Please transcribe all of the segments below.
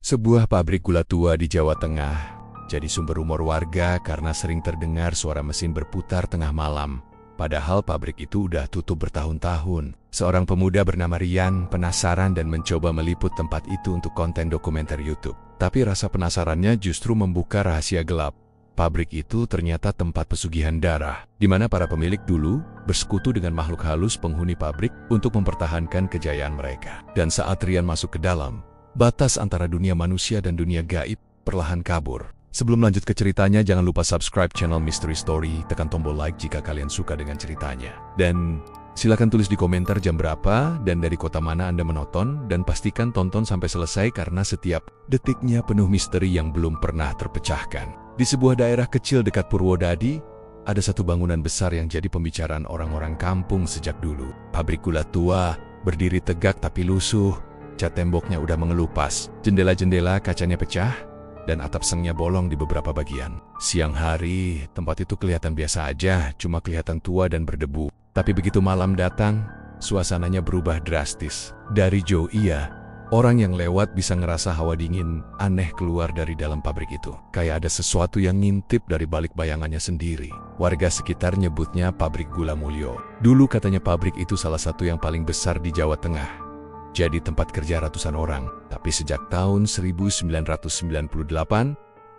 Sebuah pabrik gula tua di Jawa Tengah jadi sumber rumor warga karena sering terdengar suara mesin berputar tengah malam. Padahal pabrik itu udah tutup bertahun-tahun. Seorang pemuda bernama Rian penasaran dan mencoba meliput tempat itu untuk konten dokumenter YouTube. Tapi rasa penasarannya justru membuka rahasia gelap. Pabrik itu ternyata tempat pesugihan darah, di mana para pemilik dulu bersekutu dengan makhluk halus penghuni pabrik untuk mempertahankan kejayaan mereka. Dan saat Rian masuk ke dalam, batas antara dunia manusia dan dunia gaib perlahan kabur. Sebelum lanjut ke ceritanya, jangan lupa subscribe channel Mystery Story, tekan tombol like jika kalian suka dengan ceritanya. Dan silakan tulis di komentar jam berapa dan dari kota mana Anda menonton, dan pastikan tonton sampai selesai karena setiap detiknya penuh misteri yang belum pernah terpecahkan. Di sebuah daerah kecil dekat Purwodadi, ada satu bangunan besar yang jadi pembicaraan orang-orang kampung sejak dulu. Pabrik gula tua, berdiri tegak tapi lusuh. Cat temboknya udah mengelupas, jendela-jendela kacanya pecah, dan atap sengnya bolong di beberapa bagian. Siang hari, tempat itu kelihatan biasa aja, cuma kelihatan tua dan berdebu. Tapi begitu malam datang, suasananya berubah drastis. Dari jauh orang yang lewat bisa ngerasa hawa dingin aneh keluar dari dalam pabrik itu. Kayak ada sesuatu yang ngintip dari balik bayangannya sendiri. Warga sekitar nyebutnya pabrik gula Mulyo. Dulu katanya pabrik itu salah satu yang paling besar di Jawa Tengah. Jadi tempat kerja ratusan orang. Tapi sejak tahun 1998,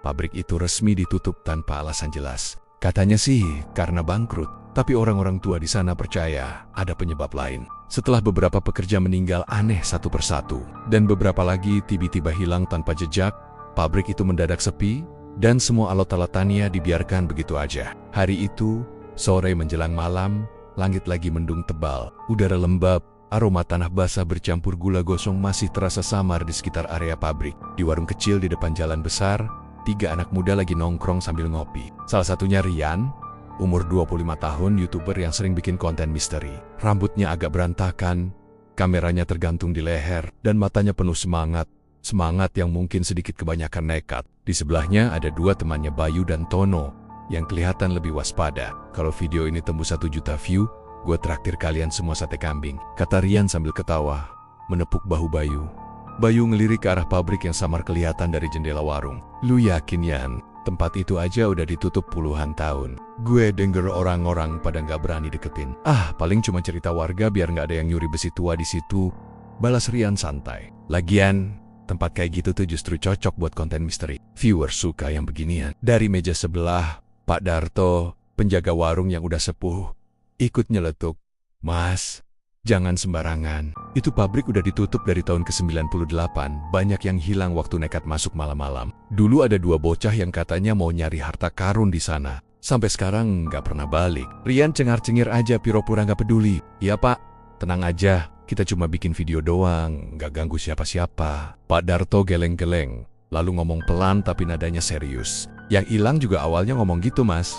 pabrik itu resmi ditutup tanpa alasan jelas. Katanya sih karena bangkrut. Tapi orang-orang tua di sana percaya ada penyebab lain. Setelah beberapa pekerja meninggal aneh satu persatu, dan beberapa lagi tiba-tiba hilang tanpa jejak, pabrik itu mendadak sepi, dan semua alat-alatannya dibiarkan begitu aja. Hari itu, sore menjelang malam, langit lagi mendung tebal, udara lembab, aroma tanah basah bercampur gula gosong masih terasa samar di sekitar area pabrik. Di warung kecil di depan jalan besar, 3 anak muda lagi nongkrong sambil ngopi. Salah satunya Rian, umur 25 tahun, YouTuber yang sering bikin konten misteri. Rambutnya agak berantakan, kameranya tergantung di leher, dan matanya penuh semangat. Semangat yang mungkin sedikit kebanyakan nekat. Di sebelahnya ada 2 temannya, Bayu dan Tono, yang kelihatan lebih waspada. Kalau video ini tembus 1 juta view, gue traktir kalian semua sate kambing, kata Rian sambil ketawa, menepuk bahu Bayu. Bayu ngelirik ke arah pabrik yang samar kelihatan dari jendela warung. Lu yakin, Yan? Tempat itu aja udah ditutup puluhan tahun. Gue denger orang-orang pada nggak berani deketin. Paling cuma cerita warga biar nggak ada yang nyuri besi tua di situ, balas Rian santai. Lagian, tempat kayak gitu tuh justru cocok buat konten misteri. Viewer suka yang beginian. Dari meja sebelah, Pak Darto, penjaga warung yang udah sepuh, ikut nyeletuk. Mas, jangan sembarangan. Itu pabrik udah ditutup dari tahun ke-98. Banyak yang hilang waktu nekat masuk malam-malam. Dulu ada 2 bocah yang katanya mau nyari harta karun di sana. Sampai sekarang nggak pernah balik. Rian cengar-cengir aja, pura-pura nggak peduli. Iya Pak, tenang aja. Kita cuma bikin video doang, nggak ganggu siapa-siapa. Pak Darto geleng-geleng, lalu ngomong pelan tapi nadanya serius. Yang hilang juga awalnya ngomong gitu, Mas.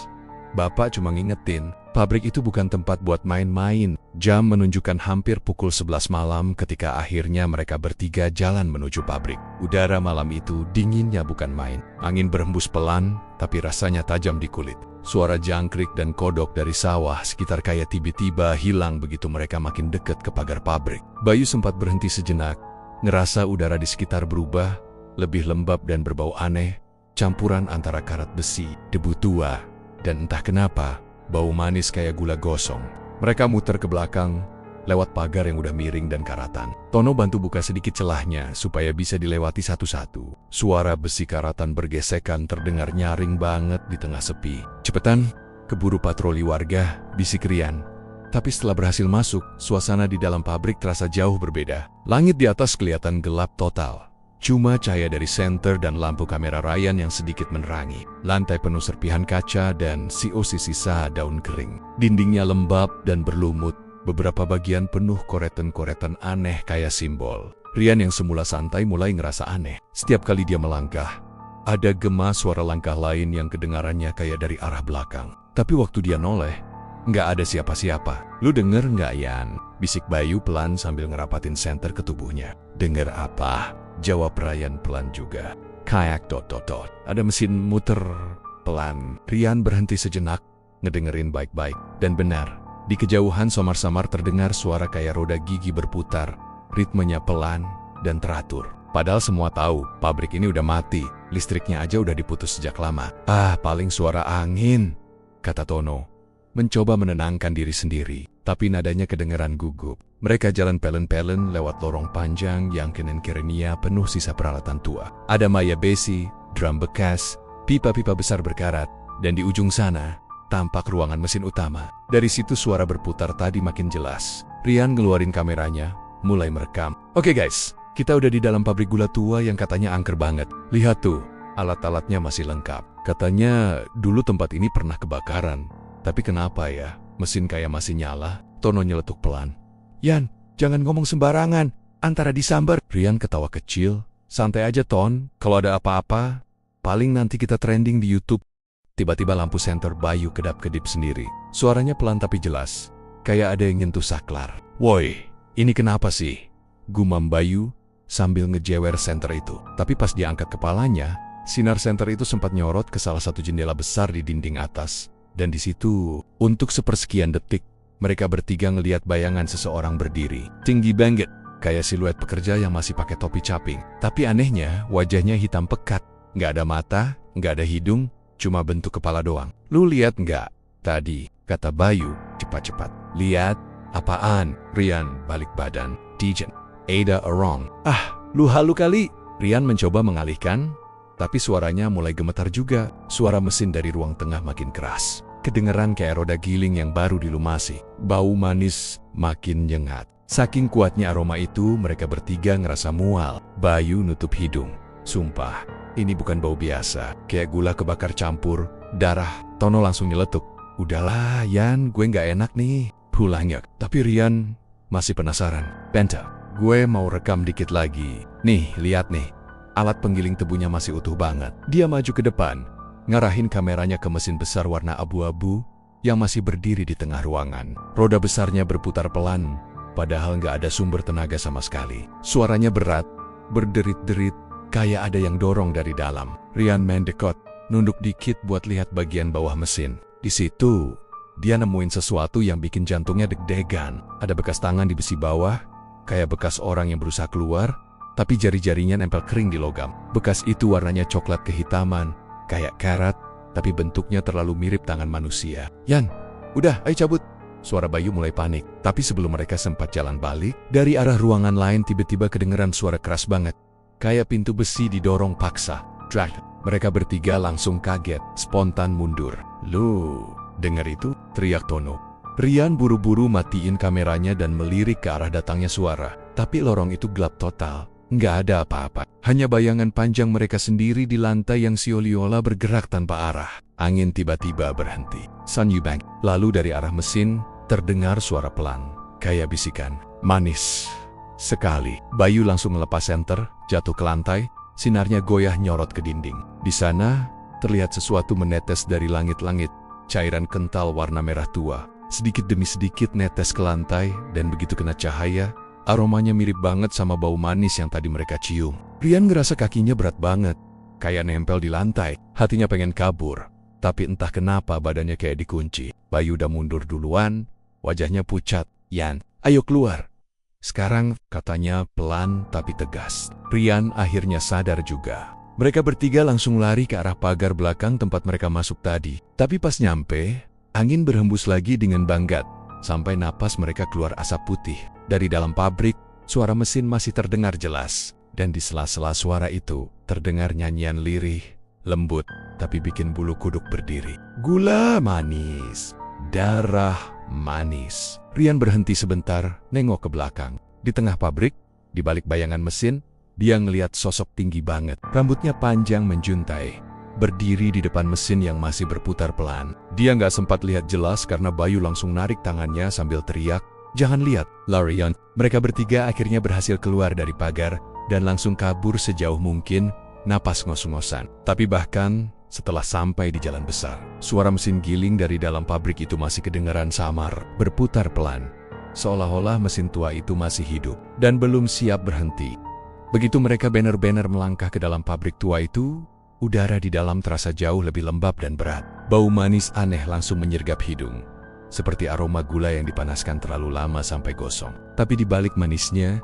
Bapak cuma ngingetin, pabrik itu bukan tempat buat main-main. Jam menunjukkan hampir pukul 11 malam ketika akhirnya mereka bertiga jalan menuju pabrik. Udara malam itu dinginnya bukan main. Angin berhembus pelan, tapi rasanya tajam di kulit. Suara jangkrik dan kodok dari sawah sekitar kayak tiba-tiba hilang begitu mereka makin dekat ke pagar pabrik. Bayu sempat berhenti sejenak, ngerasa udara di sekitar berubah, lebih lembab dan berbau aneh, campuran antara karat besi, debu tua, dan entah kenapa, bau manis kayak gula gosong. Mereka muter ke belakang, lewat pagar yang udah miring dan karatan. Tono bantu buka sedikit celahnya supaya bisa dilewati satu-satu. Suara besi karatan bergesekan terdengar nyaring banget di tengah sepi. Cepetan, keburu patroli warga, bisik Rian. Tapi setelah berhasil masuk, suasana di dalam pabrik terasa jauh berbeda. Langit di atas kelihatan gelap total. Cuma cahaya dari senter dan lampu kamera Ryan yang sedikit menerangi. Lantai penuh serpihan kaca dan sisa daun kering. Dindingnya lembab dan berlumut. Beberapa bagian penuh koretan-koretan aneh kayak simbol. Rian yang semula santai mulai ngerasa aneh. Setiap kali dia melangkah, ada gema suara langkah lain yang kedengarannya kayak dari arah belakang. Tapi waktu dia noleh, nggak ada siapa-siapa. Lu denger nggak, Yan? Bisik Bayu pelan sambil ngerapatin senter ke tubuhnya. Denger apa? Jawab Ryan pelan juga. Kayak ... Ada mesin muter pelan. Rian berhenti sejenak, ngedengerin baik-baik. Dan benar, di kejauhan samar-samar terdengar suara kayak roda gigi berputar. Ritmenya pelan dan teratur. Padahal semua tahu, pabrik ini udah mati, listriknya aja udah diputus sejak lama. Ah, paling suara angin, kata Tono. Mencoba menenangkan diri sendiri, tapi nadanya kedengeran gugup. Mereka jalan pelen-pelen lewat lorong panjang yang kenen-kerenia penuh sisa peralatan tua. Ada maya besi, drum bekas, pipa-pipa besar berkarat, dan di ujung sana, tampak ruangan mesin utama. Dari situ suara berputar tadi makin jelas. Rian ngeluarin kameranya, mulai merekam. Oke guys, kita udah di dalam pabrik gula tua yang katanya angker banget. Lihat tuh, alat-alatnya masih lengkap. Katanya dulu tempat ini pernah kebakaran. Tapi kenapa ya, mesin kayak masih nyala? Tono nyeletuk pelan. Yan, jangan ngomong sembarangan, antara disambar. Rian ketawa kecil. Santai aja Ton, kalau ada apa-apa, paling nanti kita trending di YouTube. Tiba-tiba lampu senter Bayu kedap-kedip sendiri. Suaranya pelan tapi jelas, kayak ada yang nyentuh saklar. Woi, ini kenapa sih? Gumam Bayu sambil ngejewer senter itu. Tapi pas dia angkat kepalanya, sinar senter itu sempat nyorot ke salah satu jendela besar di dinding atas. Dan di situ, untuk sepersekian detik, mereka bertiga ngelihat bayangan seseorang berdiri. Tinggi banget, kayak siluet pekerja yang masih pakai topi caping. Tapi anehnya, wajahnya hitam pekat. Nggak ada mata, nggak ada hidung, cuma bentuk kepala doang. Lu lihat nggak? Tadi, kata Bayu, cepat-cepat. Lihat? Apaan? Rian balik badan. Tijen. Ada wrong. Ah, lu halu kali. Rian mencoba mengalihkan, tapi suaranya mulai gemetar juga. Suara mesin dari ruang tengah makin keras. Kedengeran kayak roda giling yang baru dilumasi. Bau manis makin nyengat. Saking kuatnya aroma itu, mereka bertiga ngerasa mual. Bayu nutup hidung. Sumpah, ini bukan bau biasa. Kayak gula kebakar campur darah. Tono langsung nyeletuk. Udahlah, Yan, gue nggak enak nih. Pulangnya. Tapi Rian masih penasaran. Penta, gue mau rekam dikit lagi. Nih, lihat nih. Alat penggiling tebunya masih utuh banget. Dia maju ke depan, ngarahin kameranya ke mesin besar warna abu-abu yang masih berdiri di tengah ruangan. Roda besarnya berputar pelan, padahal nggak ada sumber tenaga sama sekali. Suaranya berat, berderit-derit, kayak ada yang dorong dari dalam. Rian mendekot, nunduk dikit buat lihat bagian bawah mesin. Di situ, dia nemuin sesuatu yang bikin jantungnya deg-degan. Ada bekas tangan di besi bawah, kayak bekas orang yang berusaha keluar, tapi jari-jarinya nempel kering di logam. Bekas itu warnanya coklat kehitaman, kayak karat, tapi bentuknya terlalu mirip tangan manusia. Yan, udah, ayo cabut. Suara Bayu mulai panik. Tapi sebelum mereka sempat jalan balik, dari arah ruangan lain tiba-tiba kedengeran suara keras banget. Kayak pintu besi didorong paksa. Drag. Mereka bertiga langsung kaget, spontan mundur. Lu, denger itu? Teriak Tono. Rian buru-buru matiin kameranya dan melirik ke arah datangnya suara. Tapi lorong itu gelap total. Nggak ada apa-apa. Hanya bayangan panjang mereka sendiri di lantai yang sioliola bergerak tanpa arah. Angin tiba-tiba berhenti. Sun Yubang. Lalu dari arah mesin, terdengar suara pelan. Kayak bisikan. Manis sekali. Bayu langsung melepas senter, jatuh ke lantai. Sinarnya goyah nyorot ke dinding. Di sana, terlihat sesuatu menetes dari langit-langit. Cairan kental warna merah tua. Sedikit demi sedikit netes ke lantai, dan begitu kena cahaya, aromanya mirip banget sama bau manis yang tadi mereka cium. Rian ngerasa kakinya berat banget, kayak nempel di lantai. Hatinya pengen kabur, tapi entah kenapa badannya kayak dikunci. Bayu udah mundur duluan, wajahnya pucat. Yan, ayo keluar. Sekarang, katanya pelan tapi tegas. Rian akhirnya sadar juga. Mereka bertiga langsung lari ke arah pagar belakang tempat mereka masuk tadi. Tapi pas nyampe, angin berhembus lagi dengan banggat, sampai napas mereka keluar asap putih. Dari dalam pabrik, suara mesin masih terdengar jelas. Dan di sela-sela suara itu, terdengar nyanyian lirih, lembut, tapi bikin bulu kuduk berdiri. Gula manis, darah manis. Rian berhenti sebentar, nengok ke belakang. Di tengah pabrik, di balik bayangan mesin, dia ngeliat sosok tinggi banget. Rambutnya panjang menjuntai, berdiri di depan mesin yang masih berputar pelan. Dia nggak sempat lihat jelas karena Bayu langsung narik tangannya sambil teriak, "Jangan lihat, Larian." Mereka bertiga akhirnya berhasil keluar dari pagar dan langsung kabur sejauh mungkin, napas ngos-ngosan. Tapi bahkan setelah sampai di jalan besar, suara mesin giling dari dalam pabrik itu masih kedengaran samar, berputar pelan. Seolah-olah mesin tua itu masih hidup dan belum siap berhenti. Begitu mereka benar-benar melangkah ke dalam pabrik tua itu, udara di dalam terasa jauh lebih lembab dan berat. Bau manis aneh langsung menyergap hidung, seperti aroma gula yang dipanaskan terlalu lama sampai gosong. Tapi di balik manisnya,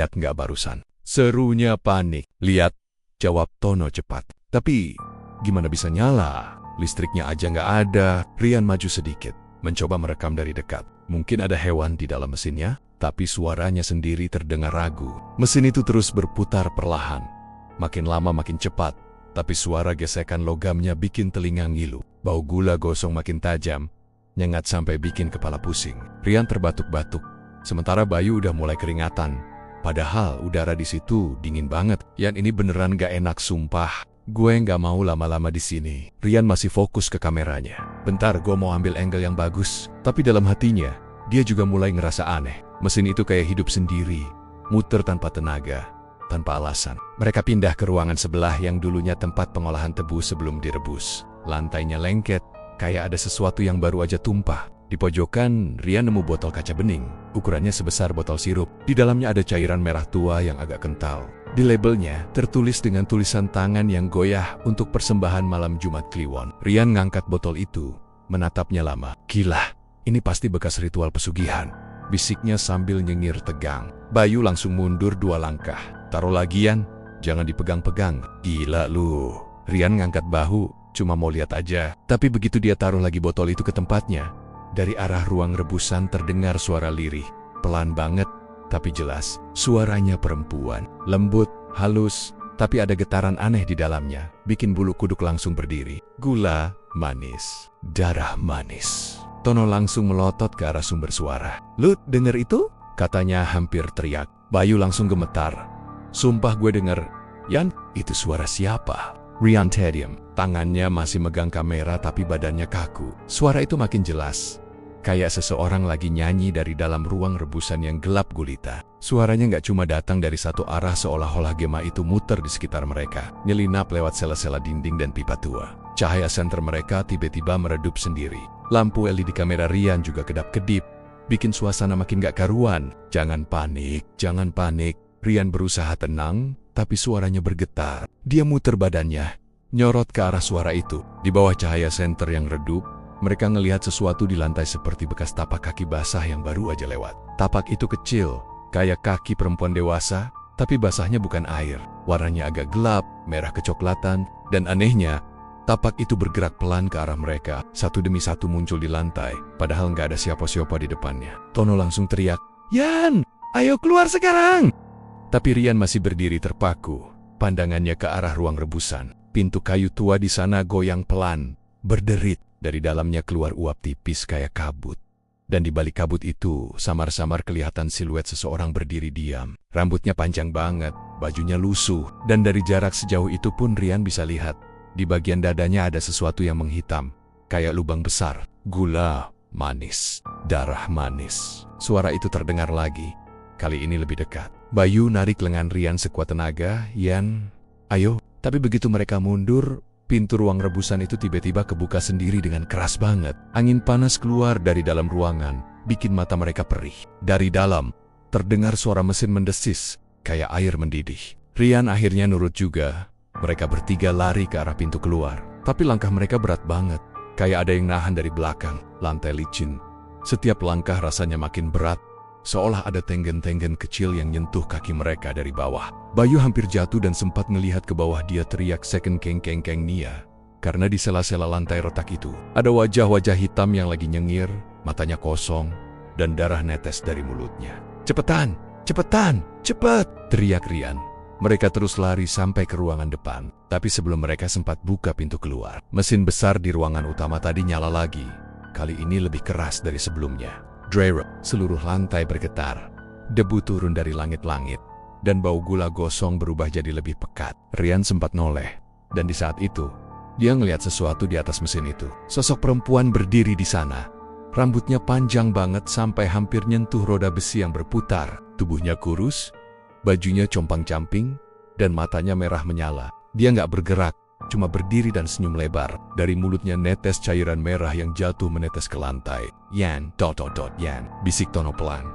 lihat nggak barusan? Serunya panik. Lihat, jawab Tono cepat. Tapi, gimana bisa nyala? Listriknya aja nggak ada. Rian maju sedikit, mencoba merekam dari dekat. Mungkin ada hewan di dalam mesinnya, tapi suaranya sendiri terdengar ragu. Mesin itu terus berputar perlahan. Makin lama makin cepat, tapi suara gesekan logamnya bikin telinga ngilu. Bau gula gosong makin tajam, nyengat sampai bikin kepala pusing. Rian terbatuk-batuk, sementara Bayu udah mulai keringatan. Padahal udara di situ dingin banget. Yan, ini beneran gak enak sumpah. Gue nggak mau lama-lama di sini. Rian masih fokus ke kameranya. Bentar, gue mau ambil angle yang bagus. Tapi dalam hatinya, dia juga mulai ngerasa aneh. Mesin itu kayak hidup sendiri, muter tanpa tenaga, tanpa alasan. Mereka pindah ke ruangan sebelah yang dulunya tempat pengolahan tebu sebelum direbus. Lantainya lengket, kayak ada sesuatu yang baru aja tumpah. Di pojokan, Rian nemu botol kaca bening. Ukurannya sebesar botol sirup. Di dalamnya ada cairan merah tua yang agak kental. Di labelnya tertulis dengan tulisan tangan yang goyah untuk persembahan malam Jumat Kliwon. Rian ngangkat botol itu, menatapnya lama. Gila, ini pasti bekas ritual pesugihan, bisiknya sambil nyengir tegang. Bayu langsung mundur 2 langkah. Taruh lagi, Yan, jangan dipegang-pegang. Gila lu. Rian ngangkat bahu, cuma mau lihat aja. Tapi begitu dia taruh lagi botol itu ke tempatnya, dari arah ruang rebusan terdengar suara lirih. Pelan banget, tapi jelas. Suaranya perempuan, lembut, halus, tapi ada getaran aneh di dalamnya, bikin bulu kuduk langsung berdiri. Gula manis, darah manis. Tono langsung melotot ke arah sumber suara. Lu denger itu? Katanya hampir teriak. Bayu langsung gemetar. Sumpah gue denger. Yan, itu suara siapa? Rian diam. Tangannya masih megang kamera tapi badannya kaku. Suara itu makin jelas. Kayak seseorang lagi nyanyi dari dalam ruang rebusan yang gelap gulita. Suaranya nggak cuma datang dari satu arah, seolah-olah gema itu muter di sekitar mereka, nyelinap lewat sela-sela dinding dan pipa tua. Cahaya senter mereka tiba-tiba meredup sendiri. Lampu LED kamera Rian juga kedap-kedip, bikin suasana makin gak karuan. Jangan panik, jangan panik. Rian berusaha tenang, tapi suaranya bergetar. Dia muter badannya, nyorot ke arah suara itu. Di bawah cahaya senter yang redup, mereka ngelihat sesuatu di lantai seperti bekas tapak kaki basah yang baru aja lewat. Tapak itu kecil, kayak kaki perempuan dewasa, tapi basahnya bukan air. Warnanya agak gelap, merah kecoklatan, dan anehnya, tapak itu bergerak pelan ke arah mereka. Satu demi satu muncul di lantai, padahal nggak ada siapa-siapa di depannya. Tono langsung teriak, Yan, ayo keluar sekarang! Tapi Rian masih berdiri terpaku, pandangannya ke arah ruang rebusan. Pintu kayu tua di sana goyang pelan, berderit. Dari dalamnya keluar uap tipis kayak kabut. Dan di balik kabut itu, samar-samar kelihatan siluet seseorang berdiri diam. Rambutnya panjang banget, bajunya lusuh, dan dari jarak sejauh itu pun Rian bisa lihat. Di bagian dadanya ada sesuatu yang menghitam, kayak lubang besar. Gula manis, darah manis. Suara itu terdengar lagi, kali ini lebih dekat. Bayu narik lengan Rian sekuat tenaga. Yan, ayo. Tapi begitu mereka mundur, pintu ruang rebusan itu tiba-tiba kebuka sendiri dengan keras banget. Angin panas keluar dari dalam ruangan, bikin mata mereka perih. Dari dalam, terdengar suara mesin mendesis, kayak air mendidih. Rian akhirnya nurut juga. Mereka bertiga lari ke arah pintu keluar. Tapi langkah mereka berat banget, kayak ada yang nahan dari belakang. Lantai licin. Setiap langkah rasanya makin berat, seolah ada tenggen-tenggen kecil yang nyentuh kaki mereka dari bawah. Bayu hampir jatuh dan sempat ngelihat ke bawah. Dia teriak second keng Nia. Karena di sela-sela lantai retak itu, ada wajah-wajah hitam yang lagi nyengir, matanya kosong, dan darah netes dari mulutnya. Cepetan, cepetan, cepet! Teriak Rian. Mereka terus lari sampai ke ruangan depan. Tapi sebelum mereka sempat buka pintu keluar, mesin besar di ruangan utama tadi nyala lagi. Kali ini lebih keras dari sebelumnya. Dryer, seluruh lantai bergetar. Debu turun dari langit-langit. Dan bau gula gosong berubah jadi lebih pekat. Rian sempat noleh. Dan di saat itu, dia ngelihat sesuatu di atas mesin itu. Sosok perempuan berdiri di sana. Rambutnya panjang banget sampai hampir nyentuh roda besi yang berputar. Tubuhnya kurus, bajunya compang-camping, dan matanya merah menyala. Dia nggak bergerak, cuma berdiri dan senyum lebar. Dari mulutnya netes cairan merah yang jatuh menetes ke lantai. Yan, Yan, bisik Tono pelan.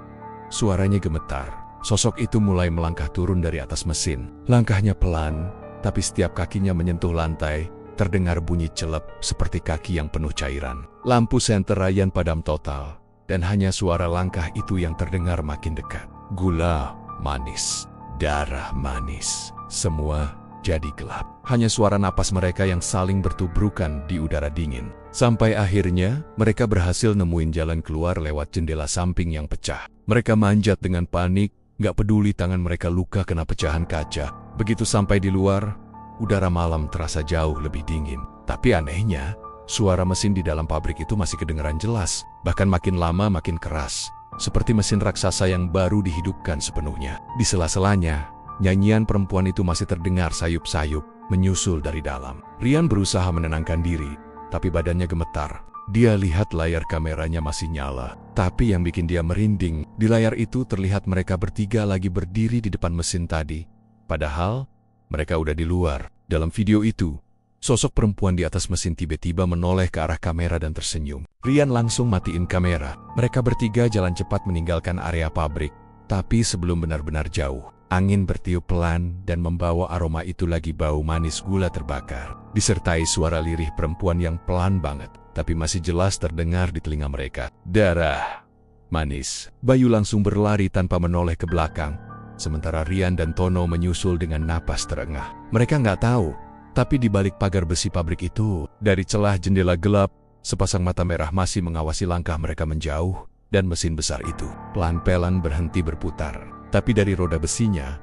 Suaranya gemetar. Sosok itu mulai melangkah turun dari atas mesin. Langkahnya pelan, tapi setiap kakinya menyentuh lantai, terdengar bunyi celep seperti kaki yang penuh cairan. Lampu senter Rian padam total, dan hanya suara langkah itu yang terdengar makin dekat. Gula manis, darah manis, semua jadi gelap. Hanya suara napas mereka yang saling bertubrukan di udara dingin. Sampai akhirnya, mereka berhasil nemuin jalan keluar lewat jendela samping yang pecah. Mereka manjat dengan panik, gak peduli tangan mereka luka kena pecahan kaca. Begitu sampai di luar, udara malam terasa jauh lebih dingin. Tapi anehnya, suara mesin di dalam pabrik itu masih kedengaran jelas, bahkan makin lama makin keras. Seperti mesin raksasa yang baru dihidupkan sepenuhnya. Di sela-selanya, nyanyian perempuan itu masih terdengar sayup-sayup, menyusul dari dalam. Rian berusaha menenangkan diri, tapi badannya gemetar. Dia lihat layar kameranya masih nyala, tapi yang bikin dia merinding, di layar itu terlihat mereka bertiga lagi berdiri di depan mesin tadi. Padahal, mereka udah di luar. Dalam video itu, sosok perempuan di atas mesin tiba-tiba menoleh ke arah kamera dan tersenyum. Rian langsung matiin kamera. Mereka bertiga jalan cepat meninggalkan area pabrik. Tapi sebelum benar-benar jauh, angin bertiup pelan dan membawa aroma itu lagi bau manis gula terbakar. Disertai suara lirih perempuan yang pelan banget, tapi masih jelas terdengar di telinga mereka. Darah manis. Bayu langsung berlari tanpa menoleh ke belakang. Sementara Rian dan Tono menyusul dengan napas terengah. Mereka nggak tahu, tapi di balik pagar besi pabrik itu, dari celah jendela gelap, sepasang mata merah masih mengawasi langkah mereka menjauh, dan mesin besar itu pelan-pelan berhenti berputar. Tapi dari roda besinya,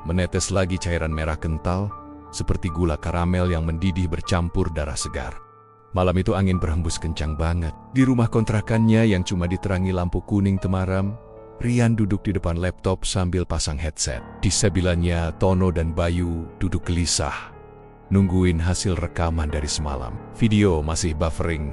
menetes lagi cairan merah kental, seperti gula karamel yang mendidih bercampur darah segar. Malam itu angin berhembus kencang banget. Di rumah kontrakannya yang cuma diterangi lampu kuning temaram, Rian duduk di depan laptop sambil pasang headset. Di sebelahnya, Tono dan Bayu duduk gelisah, nungguin hasil rekaman dari semalam. Video masih buffering,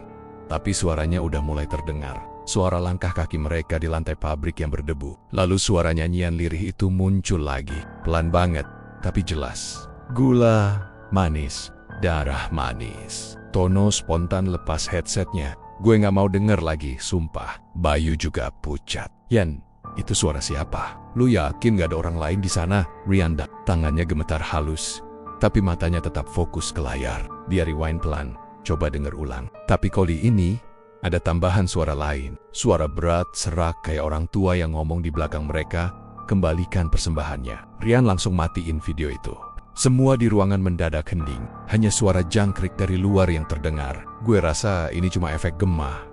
tapi suaranya udah mulai terdengar. Suara langkah kaki mereka di lantai pabrik yang berdebu. Lalu suara nyanyian lirih itu muncul lagi. Pelan banget, tapi jelas. Gula manis, darah manis. Tono spontan lepas headsetnya. Gue gak mau denger lagi, sumpah. Bayu juga pucat. Yan, itu suara siapa? Lu yakin gak ada orang lain di sana? Rianda, tangannya gemetar halus, tapi matanya tetap fokus ke layar. Dia rewind pelan, coba denger ulang. Tapi kali ini, ada tambahan suara lain. Suara berat, serak kayak orang tua yang ngomong di belakang mereka, kembalikan persembahannya. Rian langsung matiin video itu. Semua di ruangan mendadak hening. Hanya suara jangkrik dari luar yang terdengar. Gue rasa ini cuma efek gemah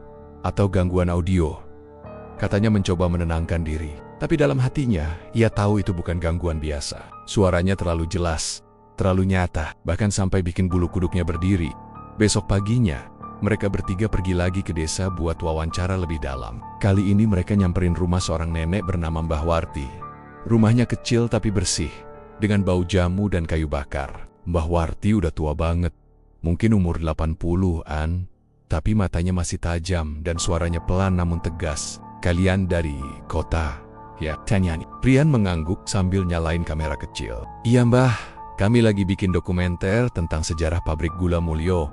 atau gangguan audio. Katanya mencoba menenangkan diri. Tapi dalam hatinya, ia tahu itu bukan gangguan biasa. Suaranya terlalu jelas, terlalu nyata, bahkan sampai bikin bulu kuduknya berdiri. Besok paginya, mereka bertiga pergi lagi ke desa buat wawancara lebih dalam. Kali ini mereka nyamperin rumah seorang nenek bernama Mbah Warti. Rumahnya kecil tapi bersih, dengan bau jamu dan kayu bakar. Mbah Warti udah tua banget, mungkin umur 80-an, tapi matanya masih tajam dan suaranya pelan namun tegas. Kalian dari kota? ya? Tanya. Rian mengangguk sambil nyalain kamera kecil. Iya mbah, kami lagi bikin dokumenter tentang sejarah pabrik gula Mulyo.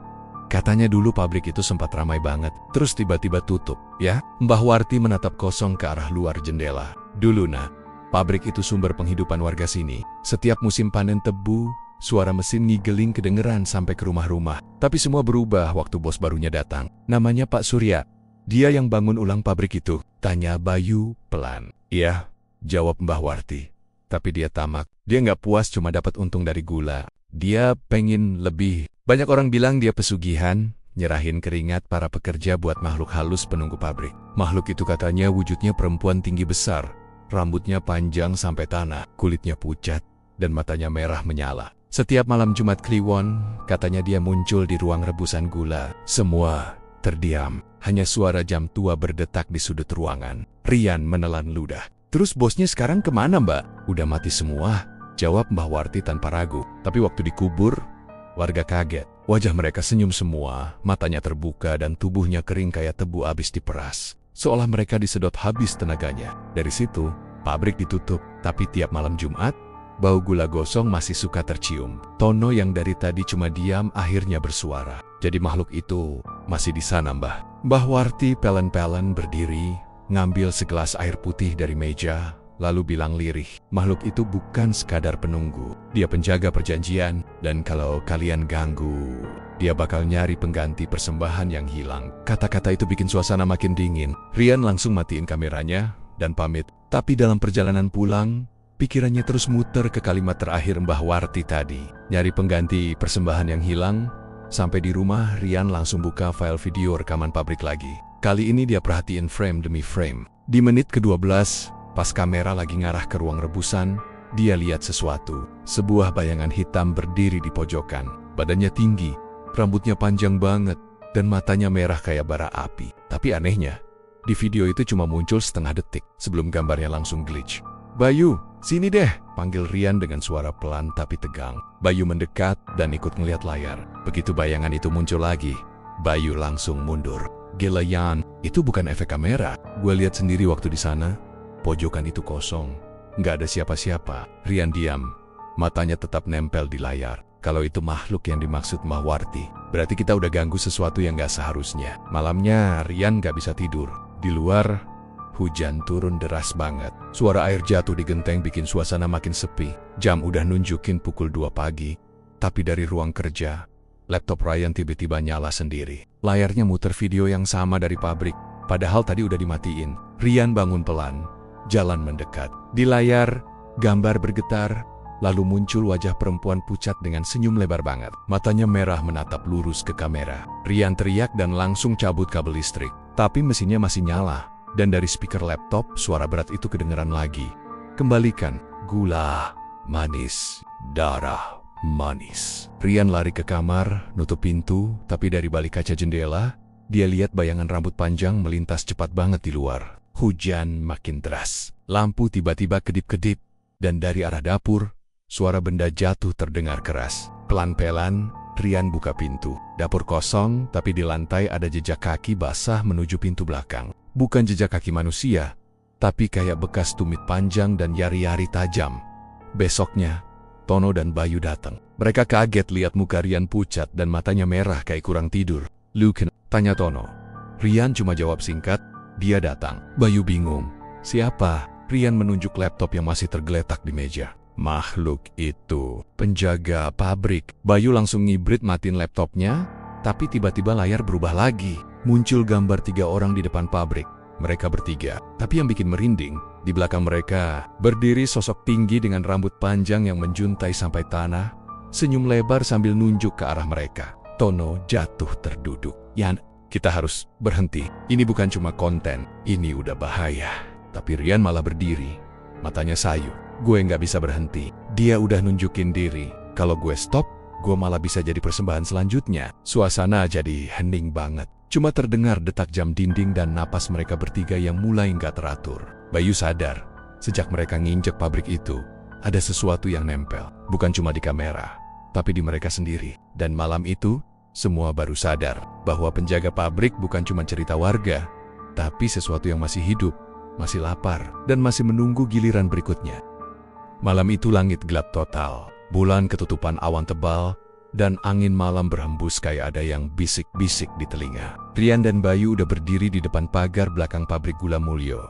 Katanya dulu pabrik itu sempat ramai banget, terus tiba-tiba tutup, ya? Mbah Warti menatap kosong ke arah luar jendela. Dulu nak, pabrik itu sumber penghidupan warga sini. Setiap musim panen tebu, suara mesin ngigeling kedengeran sampai ke rumah-rumah. Tapi semua berubah waktu bos barunya datang. Namanya Pak Surya. Dia yang bangun ulang pabrik itu. Tanya Bayu pelan. Iya, jawab Mbah Warti. Tapi dia tamak. Dia nggak puas cuma dapat untung dari gula. Dia pengen lebih. Banyak orang bilang dia pesugihan, nyerahin keringat para pekerja buat makhluk halus penunggu pabrik. Makhluk itu katanya wujudnya perempuan tinggi besar. Rambutnya panjang sampai tanah, kulitnya pucat, dan matanya merah menyala. Setiap malam Jumat Kliwon, katanya dia muncul di ruang rebusan gula. Semua terdiam, hanya suara jam tua berdetak di sudut ruangan. Rian menelan ludah. Terus bosnya sekarang kemana mbak? Udah mati semua, jawab Mbah Warti tanpa ragu. Tapi waktu dikubur, warga kaget. Wajah mereka senyum semua, matanya terbuka dan tubuhnya kering kayak tebu abis diperas. Seolah mereka disedot habis tenaganya. Dari situ, pabrik ditutup. Tapi tiap malam Jumat, bau gula gosong masih suka tercium. Tono yang dari tadi cuma diam akhirnya bersuara. Jadi makhluk itu masih di sana mbah. Mbah Warti pelan-pelan berdiri, ngambil segelas air putih dari meja, lalu bilang lirih. Makhluk itu bukan sekadar penunggu. Dia penjaga perjanjian, dan kalau kalian ganggu, dia bakal nyari pengganti persembahan yang hilang. Kata-kata itu bikin suasana makin dingin. Rian langsung matiin kameranya dan pamit. Tapi dalam perjalanan pulang, pikirannya terus muter ke kalimat terakhir Mbah Warti tadi. Nyari pengganti persembahan yang hilang. Sampai di rumah, Rian langsung buka file video rekaman pabrik lagi. Kali ini dia perhatiin frame demi frame. Di menit ke-12, pas kamera lagi ngarah ke ruang rebusan, dia lihat sesuatu. Sebuah bayangan hitam berdiri di pojokan. Badannya tinggi, rambutnya panjang banget, dan matanya merah kayak bara api. Tapi anehnya, di video itu cuma muncul setengah detik sebelum gambarnya langsung glitch. Bayu, sini deh, panggil Rian dengan suara pelan tapi tegang. Bayu mendekat dan ikut ngeliat layar. Begitu bayangan itu muncul lagi, Bayu langsung mundur. Gila Yan, itu bukan efek kamera. Gue lihat sendiri waktu di sana. Pojokan itu kosong, nggak ada siapa-siapa. Rian diam, matanya tetap nempel di layar. Kalau itu makhluk yang dimaksud Mbah Warti, berarti kita udah ganggu sesuatu yang nggak seharusnya. Malamnya Rian nggak bisa tidur. Di luar, hujan turun deras banget. Suara air jatuh di genteng bikin suasana makin sepi. Jam udah nunjukin pukul 2 pagi. Tapi dari ruang kerja, laptop Ryan tiba-tiba nyala sendiri. Layarnya muter video yang sama dari pabrik. Padahal tadi udah dimatiin. Rian bangun pelan. Jalan mendekat. Di layar, gambar bergetar, lalu muncul wajah perempuan pucat dengan senyum lebar banget. Matanya merah menatap lurus ke kamera. Rian teriak dan langsung cabut kabel listrik. Tapi mesinnya masih nyala. Dan dari speaker laptop, suara berat itu kedengeran lagi. Kembalikan gula manis, darah manis. Rian lari ke kamar, nutup pintu, tapi dari balik kaca jendela, dia lihat bayangan rambut panjang melintas cepat banget di luar. Hujan makin deras. Lampu tiba-tiba kedip-kedip, dan dari arah dapur, suara benda jatuh terdengar keras. Pelan-pelan, Rian buka pintu. Dapur kosong, tapi di lantai ada jejak kaki basah menuju pintu belakang. Bukan jejak kaki manusia, tapi kayak bekas tumit panjang dan yari-yari tajam. Besoknya, Tono dan Bayu datang. Mereka kaget lihat muka Rian pucat dan matanya merah kayak kurang tidur. "Lu kenapa?" tanya Tono. Rian cuma jawab singkat, "Dia datang." Bayu bingung. "Siapa?" Rian menunjuk laptop yang masih tergeletak di meja. "Makhluk itu, penjaga pabrik." Bayu langsung ngibrit matiin laptopnya, tapi tiba-tiba layar berubah lagi. Muncul gambar 3 orang di depan pabrik. Mereka bertiga. Tapi yang bikin merinding, di belakang mereka berdiri sosok tinggi dengan rambut panjang yang menjuntai sampai tanah, senyum lebar sambil nunjuk ke arah mereka. Tono jatuh terduduk. "Yan, kita harus berhenti. Ini bukan cuma konten, ini udah bahaya." Tapi Rian malah berdiri. Matanya sayu. "Gue nggak bisa berhenti. Dia udah nunjukin diri. Kalau gue stop, gue malah bisa jadi persembahan selanjutnya." Suasana jadi hening banget. Cuma terdengar detak jam dinding dan napas mereka bertiga yang mulai nggak teratur. Bayu sadar, sejak mereka nginjek pabrik itu, ada sesuatu yang nempel. Bukan cuma di kamera, tapi di mereka sendiri. Dan malam itu, semua baru sadar bahwa penjaga pabrik bukan cuma cerita warga, tapi sesuatu yang masih hidup, masih lapar, dan masih menunggu giliran berikutnya. Malam itu langit gelap total, bulan ketutupan awan tebal, dan angin malam berhembus kayak ada yang bisik-bisik di telinga. Rian dan Bayu udah berdiri di depan pagar belakang pabrik gula Mulyo.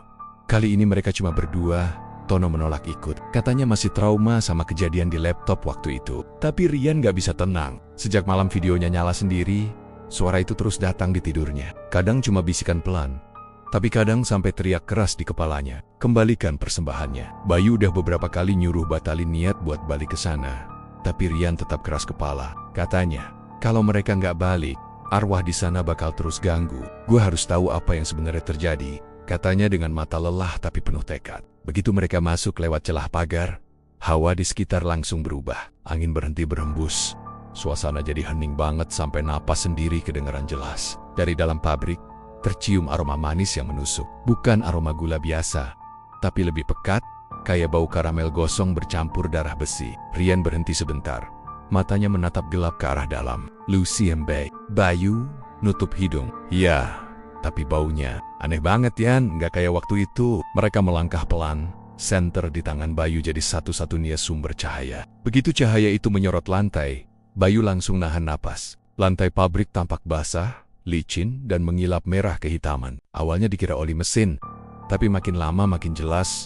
Kali ini mereka cuma berdua. Tono menolak ikut. Katanya masih trauma sama kejadian di laptop waktu itu. Tapi Rian gak bisa tenang. Sejak malam videonya nyala sendiri, suara itu terus datang di tidurnya. Kadang cuma bisikan pelan, tapi kadang sampai teriak keras di kepalanya. Kembalikan persembahannya. Bayu udah beberapa kali nyuruh batalin niat buat balik ke sana. Tapi Rian tetap keras kepala. Katanya, kalau mereka nggak balik, arwah di sana bakal terus ganggu. Gue harus tahu apa yang sebenarnya terjadi. Katanya dengan mata lelah tapi penuh tekad. Begitu mereka masuk lewat celah pagar, hawa di sekitar langsung berubah. Angin berhenti berhembus. Suasana jadi hening banget sampai napas sendiri kedengaran jelas. Dari dalam pabrik, tercium aroma manis yang menusuk. Bukan aroma gula biasa, tapi lebih pekat, kayak bau karamel gosong bercampur darah besi. Rian berhenti sebentar. Matanya menatap gelap ke arah dalam. Lucy Mbe. Bayu nutup hidung. Ya, tapi baunya aneh banget Yan, nggak kayak waktu itu. Mereka melangkah pelan. Senter di tangan Bayu jadi satu-satunya sumber cahaya. Begitu cahaya itu menyorot lantai, Bayu langsung nahan napas. Lantai pabrik tampak basah, licin, dan mengilap merah kehitaman. Awalnya dikira oli mesin, tapi makin lama makin jelas.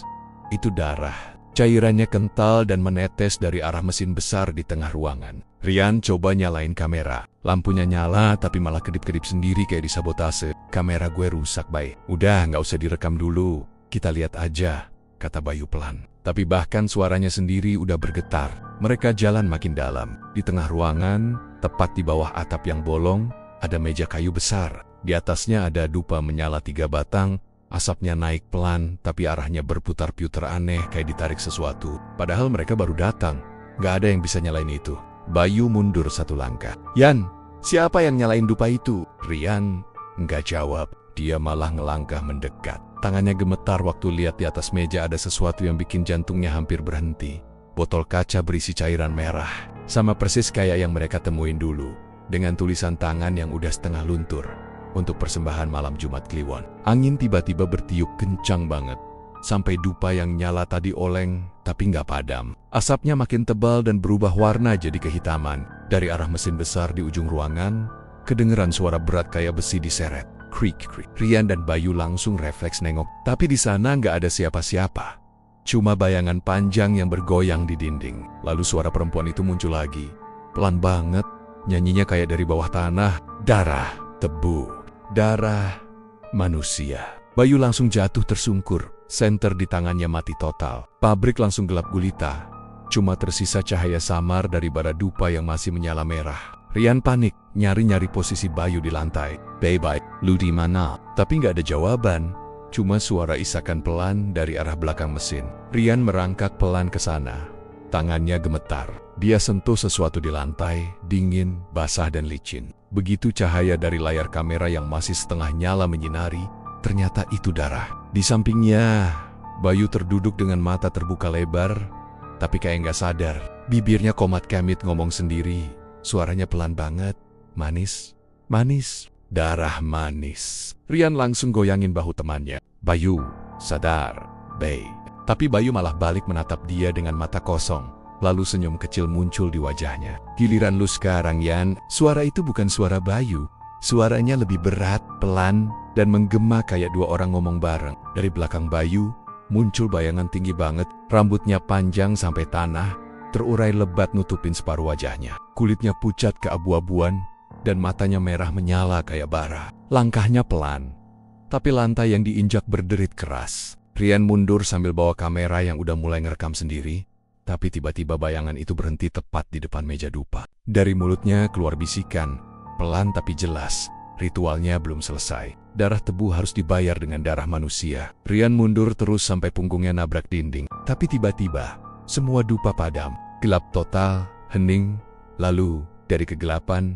Itu darah. Cairannya kental dan menetes dari arah mesin besar di tengah ruangan. Rian coba nyalain kamera. Lampunya nyala tapi malah kedip-kedip sendiri kayak disabotase. Kamera gue rusak, Bay. Udah, nggak usah direkam dulu. Kita lihat aja, kata Bayu pelan. Tapi bahkan suaranya sendiri udah bergetar. Mereka jalan makin dalam. Di tengah ruangan, tepat di bawah atap yang bolong, ada meja kayu besar. Di atasnya ada dupa menyala 3 batang. Asapnya naik pelan, tapi arahnya berputar-putar aneh kayak ditarik sesuatu. Padahal mereka baru datang. Gak ada yang bisa nyalain itu. Bayu mundur 1 langkah. Yan, siapa yang nyalain dupa itu? Rian nggak jawab. Dia malah ngelangkah mendekat. Tangannya gemetar waktu lihat di atas meja ada sesuatu yang bikin jantungnya hampir berhenti. Botol kaca berisi cairan merah. Sama persis kayak yang mereka temuin dulu. Dengan tulisan tangan yang udah setengah luntur. Untuk persembahan malam Jumat Kliwon. Angin tiba-tiba bertiup kencang banget. Sampai dupa yang nyala tadi oleng, tapi nggak padam. Asapnya makin tebal dan berubah warna jadi kehitaman. Dari arah mesin besar di ujung ruangan, kedengeran suara berat kayak besi diseret. Krik-krik. Rian dan Bayu langsung refleks nengok. Tapi di sana nggak ada siapa-siapa. Cuma bayangan panjang yang bergoyang di dinding. Lalu suara perempuan itu muncul lagi. Pelan banget. Nyanyinya kayak dari bawah tanah. Darah. Tebu. Darah manusia. Bayu langsung jatuh tersungkur. Senter di tangannya mati total. Pabrik langsung gelap gulita. Cuma tersisa cahaya samar dari bara dupa yang masih menyala merah. Rian panik, nyari-nyari posisi Bayu di lantai. Bye-bye, lu di mana? Tapi nggak ada jawaban. Cuma suara isakan pelan dari arah belakang mesin. Rian merangkak pelan ke sana. Tangannya gemetar. Dia sentuh sesuatu di lantai, dingin, basah dan licin. Begitu cahaya dari layar kamera yang masih setengah nyala menyinari, ternyata itu darah. Di sampingnya, Bayu terduduk dengan mata terbuka lebar, tapi kayak nggak sadar. Bibirnya komat kamit ngomong sendiri. Suaranya pelan banget. Manis, manis, darah manis. Rian langsung goyangin bahu temannya. Bayu, sadar, Bay. Tapi Bayu malah balik menatap dia dengan mata kosong. Lalu senyum kecil muncul di wajahnya. Giliran lu sekarang, Yan. Suara itu bukan suara Bayu. Suaranya lebih berat, pelan, dan menggema kayak 2 orang ngomong bareng. Dari belakang Bayu, muncul bayangan tinggi banget. Rambutnya panjang sampai tanah, terurai lebat nutupin separuh wajahnya. Kulitnya pucat keabu-abuan, dan matanya merah menyala kayak bara. Langkahnya pelan, tapi lantai yang diinjak berderit keras. Rian mundur sambil bawa kamera yang udah mulai ngerekam sendiri. Tapi tiba-tiba bayangan itu berhenti tepat di depan meja dupa. Dari mulutnya keluar bisikan, pelan tapi jelas. Ritualnya belum selesai. Darah tebu harus dibayar dengan darah manusia. Rian mundur terus sampai punggungnya nabrak dinding. Tapi tiba-tiba, semua dupa padam. Gelap total, hening. Lalu, dari kegelapan,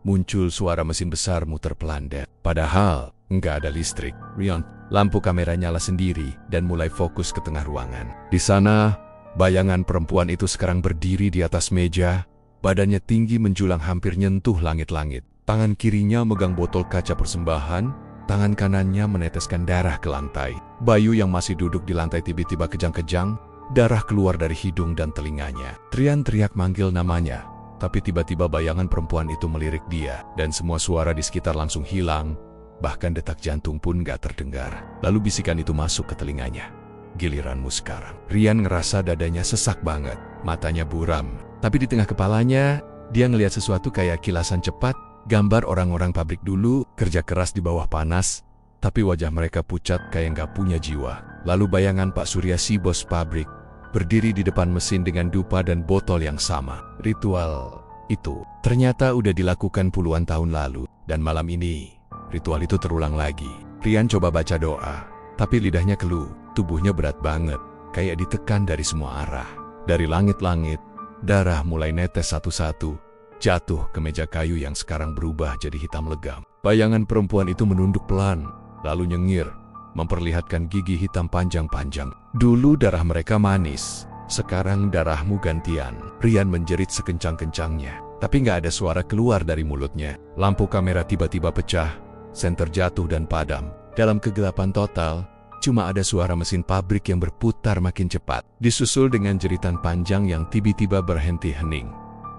muncul suara mesin besar muter pelan. Padahal, nggak ada listrik. Rian, lampu kamera nyala sendiri dan mulai fokus ke tengah ruangan. Di sana, bayangan perempuan itu sekarang berdiri di atas meja, badannya tinggi menjulang hampir nyentuh langit-langit. Tangan kirinya megang botol kaca persembahan, Tangan kanannya meneteskan darah ke lantai. Bayu yang masih duduk di lantai tiba-tiba kejang-kejang, darah keluar dari hidung dan telinganya. Rian teriak manggil namanya, tapi tiba-tiba bayangan perempuan itu melirik dia, dan semua suara di sekitar langsung hilang, bahkan detak jantung pun gak terdengar. Lalu bisikan itu masuk ke telinganya. Giliranmu sekarang. Rian ngerasa dadanya sesak banget, matanya buram, tapi di tengah kepalanya, dia ngelihat sesuatu kayak kilasan cepat, gambar orang-orang pabrik dulu, kerja keras di bawah panas, tapi wajah mereka pucat kayak nggak punya jiwa. Lalu bayangan Pak Surya si bos pabrik, berdiri di depan mesin dengan dupa dan botol yang sama. Ritual itu ternyata udah dilakukan puluhan tahun lalu, dan malam ini, ritual itu terulang lagi. Rian coba baca doa, tapi lidahnya keluh, tubuhnya berat banget, kayak ditekan dari semua arah. Dari langit-langit, darah mulai netes satu-satu, jatuh ke meja kayu yang sekarang berubah jadi hitam legam. Bayangan perempuan itu menunduk pelan, lalu nyengir, memperlihatkan gigi hitam panjang-panjang. Dulu darah mereka manis, sekarang darahmu gantian. Rian menjerit sekencang-kencangnya, tapi nggak ada suara keluar dari mulutnya. Lampu kamera tiba-tiba pecah, senter jatuh dan padam. Dalam kegelapan total, cuma ada suara mesin pabrik yang berputar makin cepat, disusul dengan jeritan panjang yang tiba-tiba berhenti hening.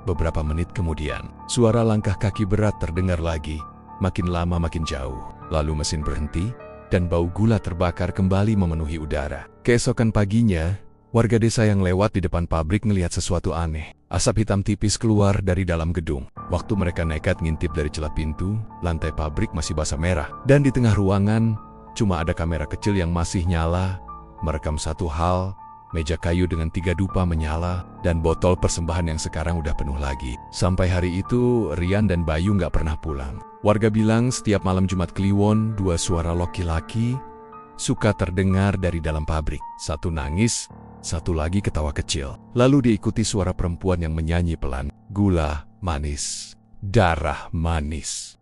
Beberapa menit kemudian, suara langkah kaki berat terdengar lagi, makin lama makin jauh. Lalu mesin berhenti, dan bau gula terbakar kembali memenuhi udara. Keesokan paginya, warga desa yang lewat di depan pabrik ngelihat sesuatu aneh. Asap hitam tipis keluar dari dalam gedung. Waktu mereka nekat ngintip dari celah pintu, lantai pabrik masih basah merah. Dan di tengah ruangan, cuma ada kamera kecil yang masih nyala, merekam satu hal. Meja kayu dengan 3 dupa menyala, dan botol persembahan yang sekarang udah penuh lagi. Sampai hari itu, Rian dan Bayu nggak pernah pulang. Warga bilang setiap malam Jumat Kliwon, 2 suara laki-laki suka terdengar dari dalam pabrik. Satu nangis, satu lagi ketawa kecil. Lalu diikuti suara perempuan yang menyanyi pelan. Gula manis, darah manis.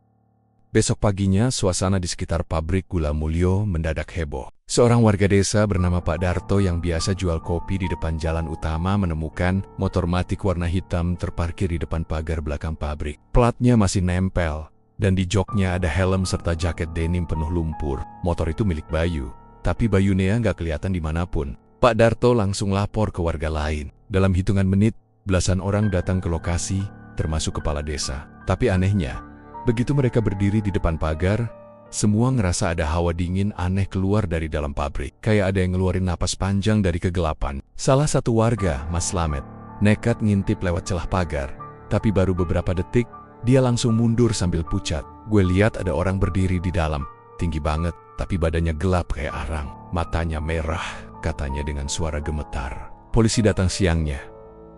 Besok paginya, suasana di sekitar pabrik Gula Mulyo mendadak heboh. Seorang warga desa bernama Pak Darto yang biasa jual kopi di depan jalan utama menemukan motor matic warna hitam terparkir di depan pagar belakang pabrik. Platnya masih nempel, dan di joknya ada helm serta jaket denim penuh lumpur. Motor itu milik Bayu, tapi Bayu Nea nggak kelihatan dimanapun. Pak Darto langsung lapor ke warga lain. Dalam hitungan menit, belasan orang datang ke lokasi, termasuk kepala desa. Tapi anehnya, begitu mereka berdiri di depan pagar, semua ngerasa ada hawa dingin aneh keluar dari dalam pabrik. Kayak ada yang ngeluarin napas panjang dari kegelapan. Salah satu warga, Mas Slamet, nekat ngintip lewat celah pagar. Tapi baru beberapa detik, dia langsung mundur sambil pucat. Gue lihat ada orang berdiri di dalam, tinggi banget, tapi badannya gelap kayak arang. Matanya merah, katanya dengan suara gemetar. Polisi datang siangnya,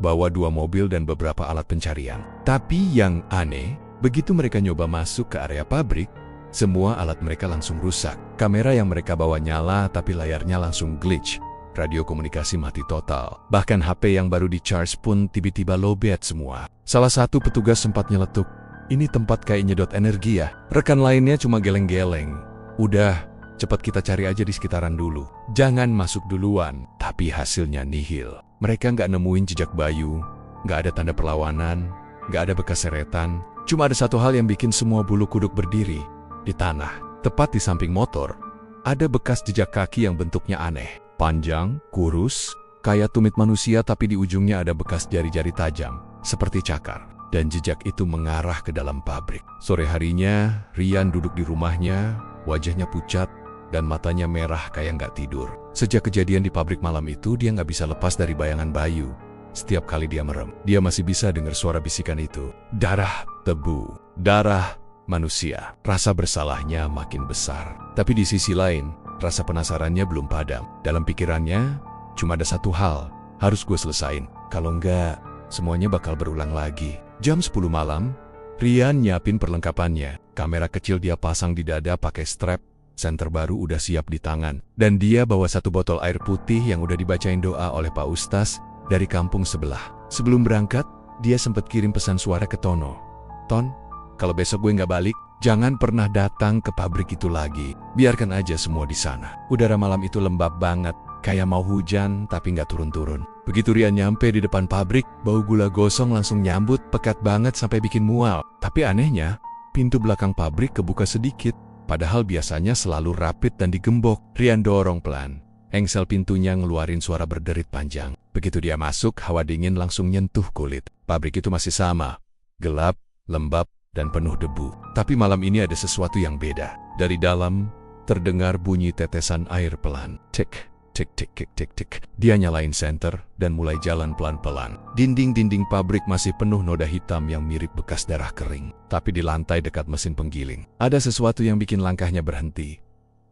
bawa 2 mobil dan beberapa alat pencarian. Tapi yang aneh, begitu mereka nyoba masuk ke area pabrik, semua alat mereka langsung rusak. Kamera yang mereka bawa nyala tapi layarnya langsung glitch. Radio komunikasi mati total. Bahkan HP yang baru di-charge pun tiba-tiba lowbat semua. Salah satu petugas sempat nyeletuk, "Ini tempat kayak nyedot energi ya?" Rekan lainnya cuma geleng-geleng. "Udah, cepat kita cari aja di sekitaran dulu. Jangan masuk duluan." Tapi hasilnya nihil. Mereka nggak nemuin jejak Bayu, nggak ada tanda perlawanan, nggak ada bekas seretan. Cuma ada satu hal yang bikin semua bulu kuduk berdiri. Di tanah, tepat di samping motor, ada bekas jejak kaki yang bentuknya aneh. Panjang, kurus, kayak tumit manusia tapi di ujungnya ada bekas jari-jari tajam, seperti cakar. Dan jejak itu mengarah ke dalam pabrik. Sore harinya, Rian duduk di rumahnya, wajahnya pucat, dan matanya merah kayak nggak tidur. Sejak kejadian di pabrik malam itu, dia nggak bisa lepas dari bayangan Bayu. Setiap kali dia merem, dia masih bisa dengar suara bisikan itu. Darah, tebu, darah, manusia. Rasa bersalahnya makin besar. Tapi di sisi lain, rasa penasarannya belum padam. Dalam pikirannya, cuma ada satu hal, harus gue selesain. Kalau enggak, semuanya bakal berulang lagi. Jam 10 malam, Rian nyiapin perlengkapannya. Kamera kecil dia pasang di dada pakai strap, senter baru udah siap di tangan. Dan dia bawa 1 botol air putih yang udah dibacain doa oleh Pak Ustaz dari kampung sebelah. Sebelum berangkat, dia sempat kirim pesan suara ke Tono. "Ton, kalau besok gue nggak balik, jangan pernah datang ke pabrik itu lagi. Biarkan aja semua di sana." Udara malam itu lembab banget, kayak mau hujan tapi nggak turun-turun. Begitu Rian nyampe di depan pabrik, bau gula gosong langsung nyambut pekat banget sampai bikin mual. Tapi anehnya, pintu belakang pabrik kebuka sedikit, Padahal biasanya selalu rapid dan digembok. Rian dorong pelan. Engsel pintunya ngeluarin suara berderit panjang. Begitu dia masuk, hawa dingin langsung nyentuh kulit. Pabrik itu masih sama. Gelap, lembab, dan penuh debu. Tapi malam ini ada sesuatu yang beda. Dari dalam, terdengar bunyi tetesan air pelan. Tik. Tik, tik, tik, tik, tik. Dia nyalain senter dan mulai jalan pelan-pelan. Dinding-dinding pabrik masih penuh noda hitam yang mirip bekas darah kering. Tapi di lantai dekat mesin penggiling, ada sesuatu yang bikin langkahnya berhenti.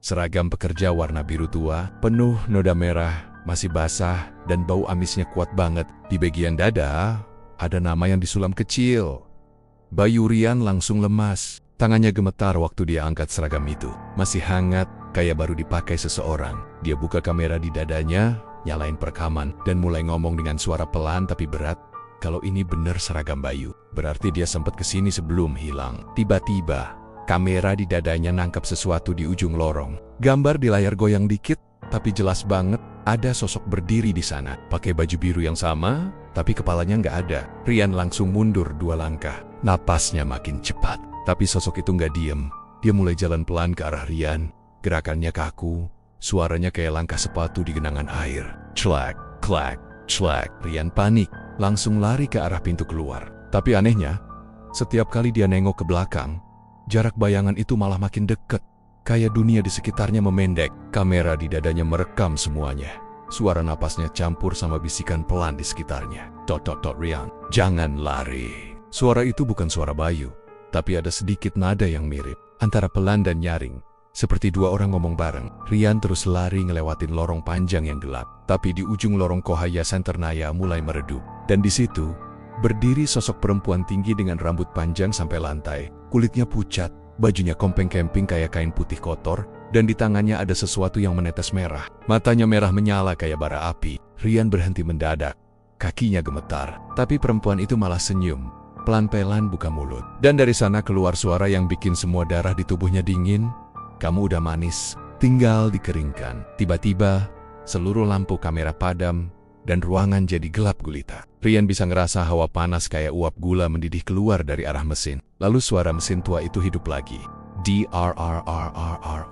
Seragam pekerja warna biru tua, penuh noda merah, masih basah, dan bau amisnya kuat banget. Di bagian dada, ada nama yang disulam kecil. Bayu Rian langsung lemas. Tangannya gemetar waktu dia angkat seragam itu. Masih hangat, kayak baru dipakai seseorang. Dia buka kamera di dadanya, nyalain perekaman, dan mulai ngomong dengan suara pelan tapi berat. Kalau ini bener seragam Bayu, berarti dia sempat kesini sebelum hilang. Tiba-tiba, kamera di dadanya nangkap sesuatu di ujung lorong. Gambar di layar goyang dikit, tapi jelas banget ada sosok berdiri di sana. Pakai baju biru yang sama, tapi kepalanya nggak ada. Rian langsung mundur 2 langkah. Napasnya makin cepat. Tapi sosok itu nggak diem. Dia mulai jalan pelan ke arah Rian. Gerakannya kaku, suaranya kayak langkah sepatu di genangan air. Clak, klak, clak. Rian panik, langsung lari ke arah pintu keluar. Tapi anehnya, setiap kali dia nengok ke belakang, jarak bayangan itu malah makin dekat. Kayak dunia di sekitarnya memendek. Kamera di dadanya merekam semuanya. Suara napasnya campur sama bisikan pelan di sekitarnya. Tot, Rian, jangan lari. Suara itu bukan suara Bayu, tapi ada sedikit nada yang mirip, antara pelan dan nyaring. Seperti 2 orang ngomong bareng. Rian terus lari ngelewatin lorong panjang yang gelap. Tapi di ujung lorong Kohaya Center Naya mulai meredup. Dan di situ, berdiri sosok perempuan tinggi dengan rambut panjang sampai lantai. Kulitnya pucat, bajunya kompeng camping kayak kain putih kotor, dan di tangannya ada sesuatu yang menetes merah. Matanya merah menyala kayak bara api. Rian berhenti mendadak. Kakinya gemetar. Tapi perempuan itu malah senyum. Pelan-pelan buka mulut. Dan dari sana keluar suara yang bikin semua darah di tubuhnya dingin. Kamu udah manis, tinggal dikeringkan. Tiba-tiba, seluruh lampu kamera padam, dan ruangan jadi gelap gulita. Rian bisa ngerasa hawa panas kayak uap gula mendidih keluar dari arah mesin. Lalu suara mesin tua itu hidup lagi. DRRRRRR.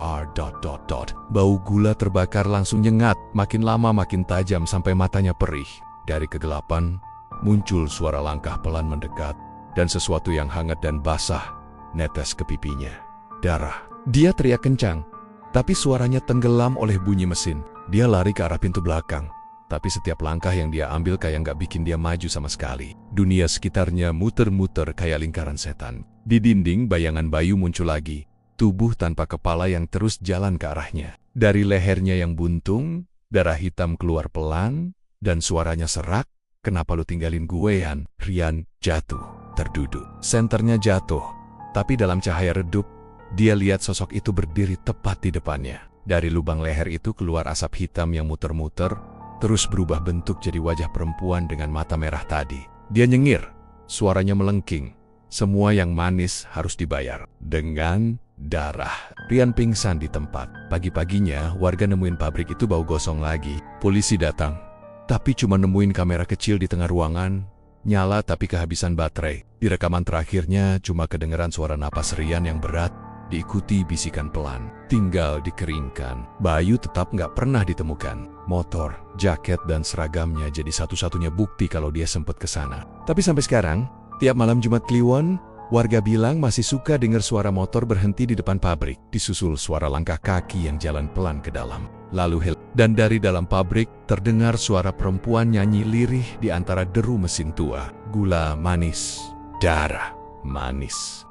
Bau gula terbakar langsung nyengat, makin lama makin tajam sampai matanya perih. Dari kegelapan, muncul suara langkah pelan mendekat, dan sesuatu yang hangat dan basah netes ke pipinya. Darah. Dia teriak kencang, tapi suaranya tenggelam oleh bunyi mesin. Dia lari ke arah pintu belakang, tapi setiap langkah yang dia ambil kayak nggak bikin dia maju sama sekali. Dunia sekitarnya muter-muter kayak lingkaran setan. Di dinding, bayangan Bayu muncul lagi, tubuh tanpa kepala yang terus jalan ke arahnya. Dari lehernya yang buntung, darah hitam keluar pelan, dan suaranya serak, "Kenapa lu tinggalin gue, Han?" Rian jatuh, terduduk. Senternya jatuh, tapi dalam cahaya redup, dia lihat sosok itu berdiri tepat di depannya. Dari lubang leher itu keluar asap hitam yang muter-muter, terus berubah bentuk jadi wajah perempuan dengan mata merah tadi. Dia nyengir, suaranya melengking. Semua yang manis harus dibayar dengan darah. Rian pingsan di tempat. Pagi-paginya, warga nemuin pabrik itu bau gosong lagi. Polisi datang, tapi cuma nemuin kamera kecil di tengah ruangan, nyala tapi kehabisan baterai. Di rekaman terakhirnya cuma kedengeran suara napas Rian yang berat, diikuti bisikan pelan, "Tinggal dikeringkan." Bayu tetap nggak pernah ditemukan. Motor, jaket, dan seragamnya jadi satu-satunya bukti kalau dia sempat ke sana. Tapi sampai sekarang, tiap malam Jumat Kliwon, warga bilang masih suka dengar suara motor berhenti di depan pabrik, disusul suara langkah kaki yang jalan pelan ke dalam. Lalu dan dari dalam pabrik terdengar suara perempuan nyanyi lirih di antara deru mesin tua. Gula manis, darah manis.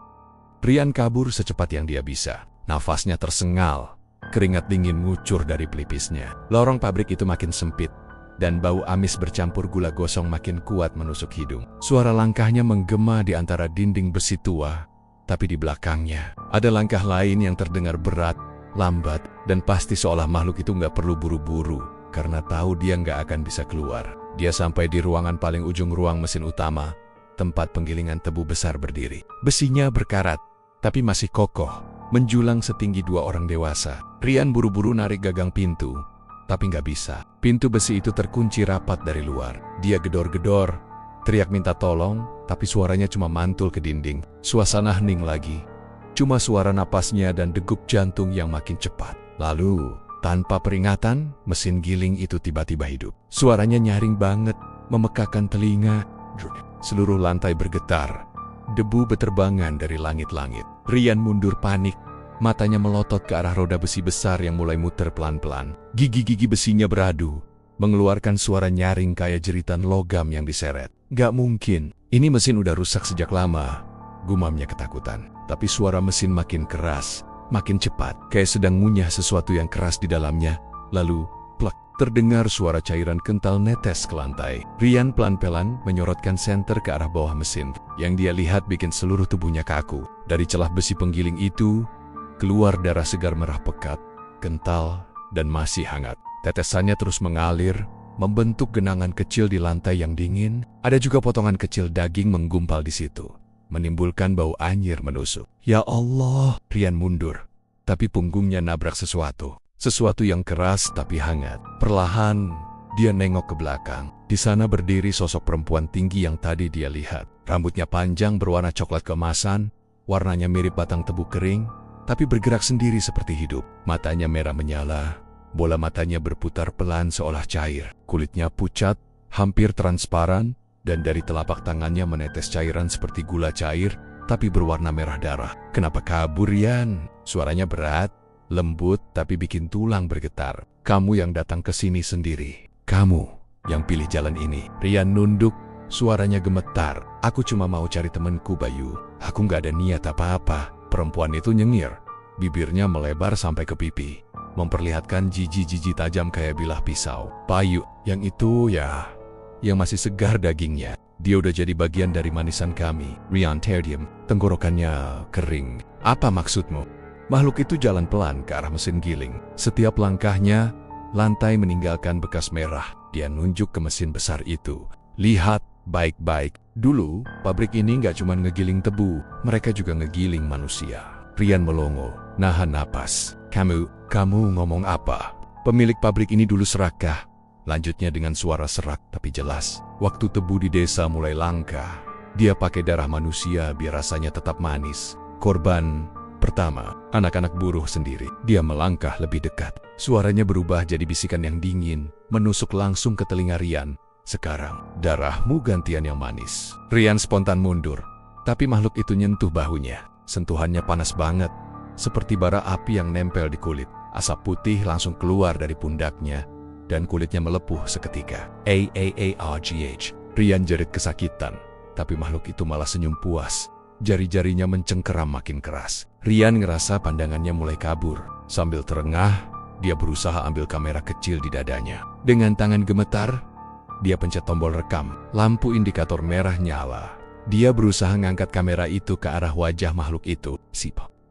Rian kabur secepat yang dia bisa. Nafasnya tersengal, keringat dingin ngucur dari pelipisnya. Lorong pabrik itu makin sempit, dan bau amis bercampur gula gosong makin kuat menusuk hidung. Suara langkahnya menggema di antara dinding besi tua, tapi di belakangnya ada langkah lain yang terdengar berat, lambat, dan pasti seolah makhluk itu nggak perlu buru-buru, karena tahu dia nggak akan bisa keluar. Dia sampai di ruangan paling ujung ruang mesin utama, tempat penggilingan tebu besar berdiri. Besinya berkarat, tapi masih kokoh, menjulang setinggi 2 orang dewasa. Rian buru-buru narik gagang pintu, tapi nggak bisa. Pintu besi itu terkunci rapat dari luar. Dia gedor-gedor, teriak minta tolong, tapi suaranya cuma mantul ke dinding. Suasana hening lagi, Cuma suara napasnya dan degup jantung yang makin cepat. Lalu, tanpa peringatan, mesin giling itu tiba-tiba hidup. Suaranya nyaring banget, memekakan telinga. Seluruh lantai bergetar. Debu beterbangan dari langit-langit. Rian mundur panik. Matanya melotot ke arah roda besi besar yang mulai muter pelan-pelan. Gigi-gigi besinya beradu, mengeluarkan suara nyaring kayak jeritan logam yang diseret. Gak mungkin, ini mesin udah rusak sejak lama, gumamnya ketakutan. Tapi suara mesin makin keras, makin cepat, kayak sedang ngunyah sesuatu yang keras di dalamnya. Lalu, plek, terdengar suara cairan kental netes ke lantai. Rian pelan-pelan menyorotkan senter ke arah bawah mesin. Yang dia lihat bikin seluruh tubuhnya kaku. Dari celah besi penggiling itu, keluar darah segar merah pekat, kental, dan masih hangat. Tetesannya terus mengalir, membentuk genangan kecil di lantai yang dingin. Ada juga potongan kecil daging menggumpal di situ, menimbulkan bau anyir menusuk. Ya Allah, Rian mundur. Tapi punggungnya nabrak sesuatu. Sesuatu yang keras tapi hangat. Perlahan, dia nengok ke belakang. Di sana berdiri sosok perempuan tinggi yang tadi dia lihat. Rambutnya panjang berwarna coklat keemasan, warnanya mirip batang tebu kering, tapi bergerak sendiri seperti hidup. Matanya merah menyala, bola matanya berputar pelan seolah cair. Kulitnya pucat, hampir transparan, dan dari telapak tangannya menetes cairan seperti gula cair, tapi berwarna merah darah. Kenapa kabur, Rian? Suaranya berat, lembut, tapi bikin tulang bergetar. Kamu yang datang ke sini sendiri. Kamu yang pilih jalan ini. Rian nunduk, suaranya gemetar. Aku cuma mau cari temanku, Bayu. Aku nggak ada niat apa-apa. Perempuan itu nyengir. Bibirnya melebar sampai ke pipi, memperlihatkan jiji-jiji tajam kayak bilah pisau. Bayu, yang itu ya, yang masih segar dagingnya. Dia udah jadi bagian dari manisan kami. Rian terdiam, tenggorokannya kering. Apa maksudmu? Makhluk itu jalan pelan ke arah mesin giling. Setiap langkahnya, lantai meninggalkan bekas merah. Dia nunjuk ke mesin besar itu. Lihat baik-baik. Dulu, pabrik ini nggak cuma ngegiling tebu, mereka juga ngegiling manusia. Rian melongo, nahan napas. Kamu ngomong apa? Pemilik pabrik ini dulu serakah. Lanjutnya dengan suara serak tapi jelas. Waktu tebu di desa mulai langka, dia pakai darah manusia biar rasanya tetap manis. Korban pertama, anak-anak buruh sendiri. Dia melangkah lebih dekat. Suaranya berubah jadi bisikan yang dingin, menusuk langsung ke telinga Rian. Sekarang, darahmu gantian yang manis. Rian spontan mundur, tapi makhluk itu nyentuh bahunya. Sentuhannya panas banget, seperti bara api yang nempel di kulit. Asap putih langsung keluar dari pundaknya, dan kulitnya melepuh seketika. Aargh. Rian jerit kesakitan, tapi makhluk itu malah senyum puas. Jari-jarinya mencengkeram makin keras. Rian ngerasa pandangannya mulai kabur. Sambil terengah, dia berusaha ambil kamera kecil di dadanya. Dengan tangan gemetar, dia pencet tombol rekam. Lampu indikator merah nyala. Dia berusaha ngangkat kamera itu ke arah wajah makhluk itu.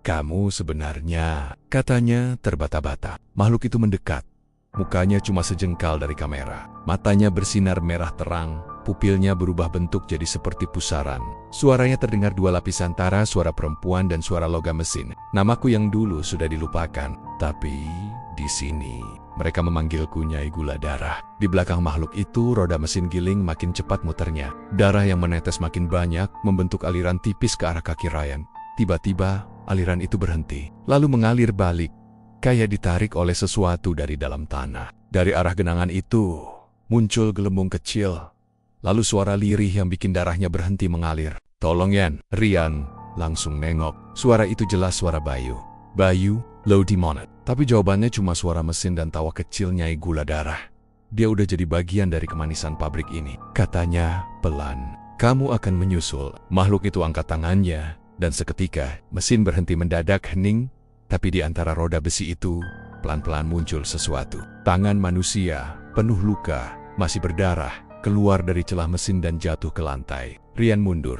Kamu sebenarnya, katanya terbata-bata. Makhluk itu mendekat. Mukanya cuma sejengkal dari kamera. Matanya bersinar merah terang, pupilnya berubah bentuk jadi seperti pusaran. Suaranya terdengar dua lapis antara suara perempuan dan suara logam mesin. Namaku yang dulu sudah dilupakan, tapi di sini mereka memanggilku Nyai Gula Darah. Di belakang makhluk itu, roda mesin giling makin cepat muternya. Darah yang menetes makin banyak, membentuk aliran tipis ke arah kaki Rian. Tiba-tiba, aliran itu berhenti, lalu mengalir balik, kayak ditarik oleh sesuatu dari dalam tanah. Dari arah genangan itu, muncul gelembung kecil. Lalu suara lirih yang bikin darahnya berhenti mengalir. Tolong Yan, Rian langsung nengok. Suara itu jelas suara Bayu. Bayu, low demonet. Tapi jawabannya cuma suara mesin dan tawa kecil Nyai Gula Darah. Dia udah jadi bagian dari kemanisan pabrik ini. Katanya pelan, kamu akan menyusul. Makhluk itu angkat tangannya, dan seketika mesin berhenti mendadak hening. Tapi di antara roda besi itu, pelan-pelan muncul sesuatu. Tangan manusia, penuh luka, masih berdarah, keluar dari celah mesin dan jatuh ke lantai. Rian mundur,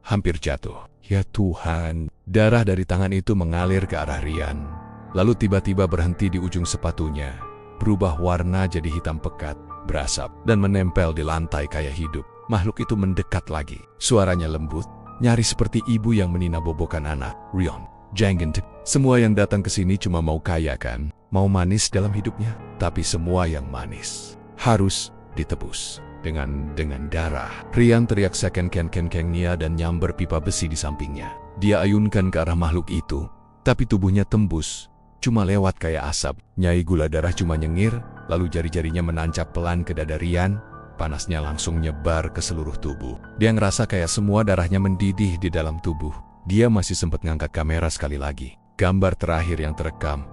hampir jatuh. Ya Tuhan, darah dari tangan itu mengalir ke arah Rian. Lalu tiba-tiba berhenti di ujung sepatunya, berubah warna jadi hitam pekat, berasap, dan menempel di lantai kayak hidup. Makhluk itu mendekat lagi. Suaranya lembut, nyaris seperti ibu yang menina bobokan anak. Rian, jangan. Semua yang datang ke sini cuma mau kaya kan? Mau manis dalam hidupnya? Tapi semua yang manis harus ditebus. dengan darah. Rian teriak second ken-ken-ken-nia dan nyamber pipa besi di sampingnya. Dia ayunkan ke arah makhluk itu, tapi tubuhnya tembus, cuma lewat kayak asap. Nyai gula darah cuma nyengir, lalu jari-jarinya menancap pelan ke dada Rian. Panasnya langsung nyebar ke seluruh tubuh. Dia ngerasa kayak semua darahnya mendidih di dalam tubuh. Dia masih sempat ngangkat kamera sekali lagi. Gambar terakhir yang terekam,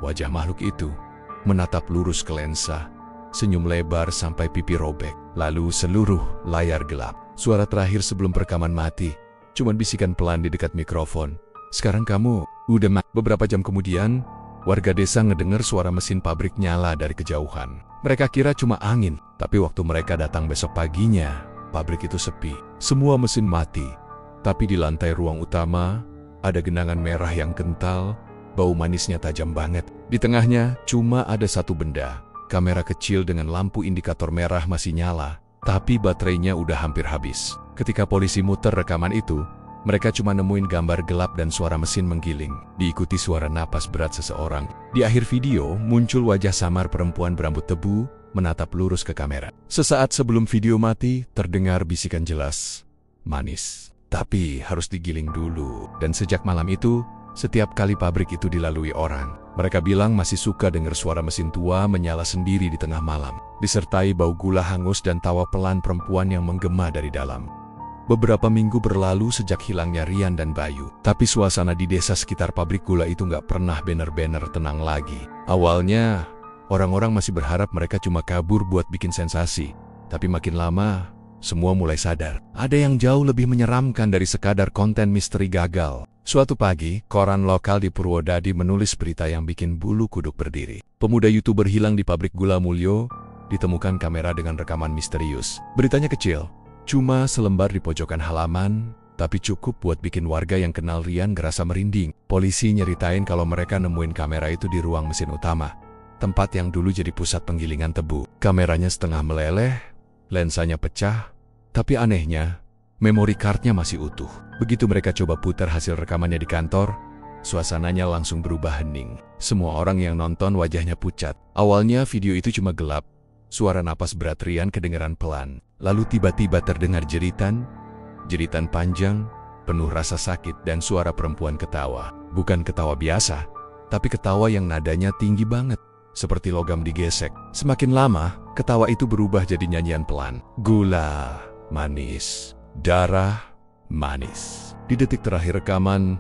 wajah makhluk itu menatap lurus ke lensa, senyum lebar sampai pipi robek. Lalu seluruh layar gelap. Suara terakhir sebelum perekaman mati, cuman bisikan pelan di dekat mikrofon. Sekarang kamu udah mati. Beberapa jam kemudian, warga desa ngedengar suara mesin pabrik nyala dari kejauhan. Mereka kira cuma angin, tapi waktu mereka datang besok paginya, pabrik itu sepi. Semua mesin mati, tapi di lantai ruang utama ada genangan merah yang kental, bau manisnya tajam banget. Di tengahnya cuma ada satu benda. Kamera kecil dengan lampu indikator merah masih nyala, tapi baterainya udah hampir habis. Ketika polisi muter rekaman itu, mereka cuma nemuin gambar gelap dan suara mesin menggiling, diikuti suara napas berat seseorang. Di akhir video, muncul wajah samar perempuan berambut tebu, menatap lurus ke kamera. Sesaat sebelum video mati, terdengar bisikan jelas, "Manis, tapi harus digiling dulu." Dan sejak malam itu, setiap kali pabrik itu dilalui orang, mereka bilang masih suka dengar suara mesin tua menyala sendiri di tengah malam, disertai bau gula hangus dan tawa pelan perempuan yang menggema dari dalam. Beberapa minggu berlalu sejak hilangnya Rian dan Bayu, tapi suasana di desa sekitar pabrik gula itu nggak pernah bener-bener tenang lagi. Awalnya, orang-orang masih berharap mereka cuma kabur buat bikin sensasi, tapi makin lama, semua mulai sadar. Ada yang jauh lebih menyeramkan dari sekadar konten misteri gagal. Suatu pagi, koran lokal di Purwodadi menulis berita yang bikin bulu kuduk berdiri. Pemuda YouTuber hilang di pabrik gula Mulyo, ditemukan kamera dengan rekaman misterius. Beritanya kecil, cuma selembar di pojokan halaman, tapi cukup buat bikin warga yang kenal Rian ngerasa merinding. Polisi nyeritain kalau mereka nemuin kamera itu di ruang mesin utama, tempat yang dulu jadi pusat penggilingan tebu. Kameranya setengah meleleh, lensanya pecah, tapi anehnya, memori cardnya masih utuh. Begitu mereka coba putar hasil rekamannya di kantor, suasananya langsung berubah hening. Semua orang yang nonton wajahnya pucat. Awalnya video itu cuma gelap, suara napas berat Rian kedengeran pelan. Lalu tiba-tiba terdengar jeritan panjang, penuh rasa sakit dan suara perempuan ketawa. Bukan ketawa biasa, tapi ketawa yang nadanya tinggi banget, seperti logam digesek. Semakin lama, ketawa itu berubah jadi nyanyian pelan. Gula, manis, darah, manis. Di detik terakhir rekaman,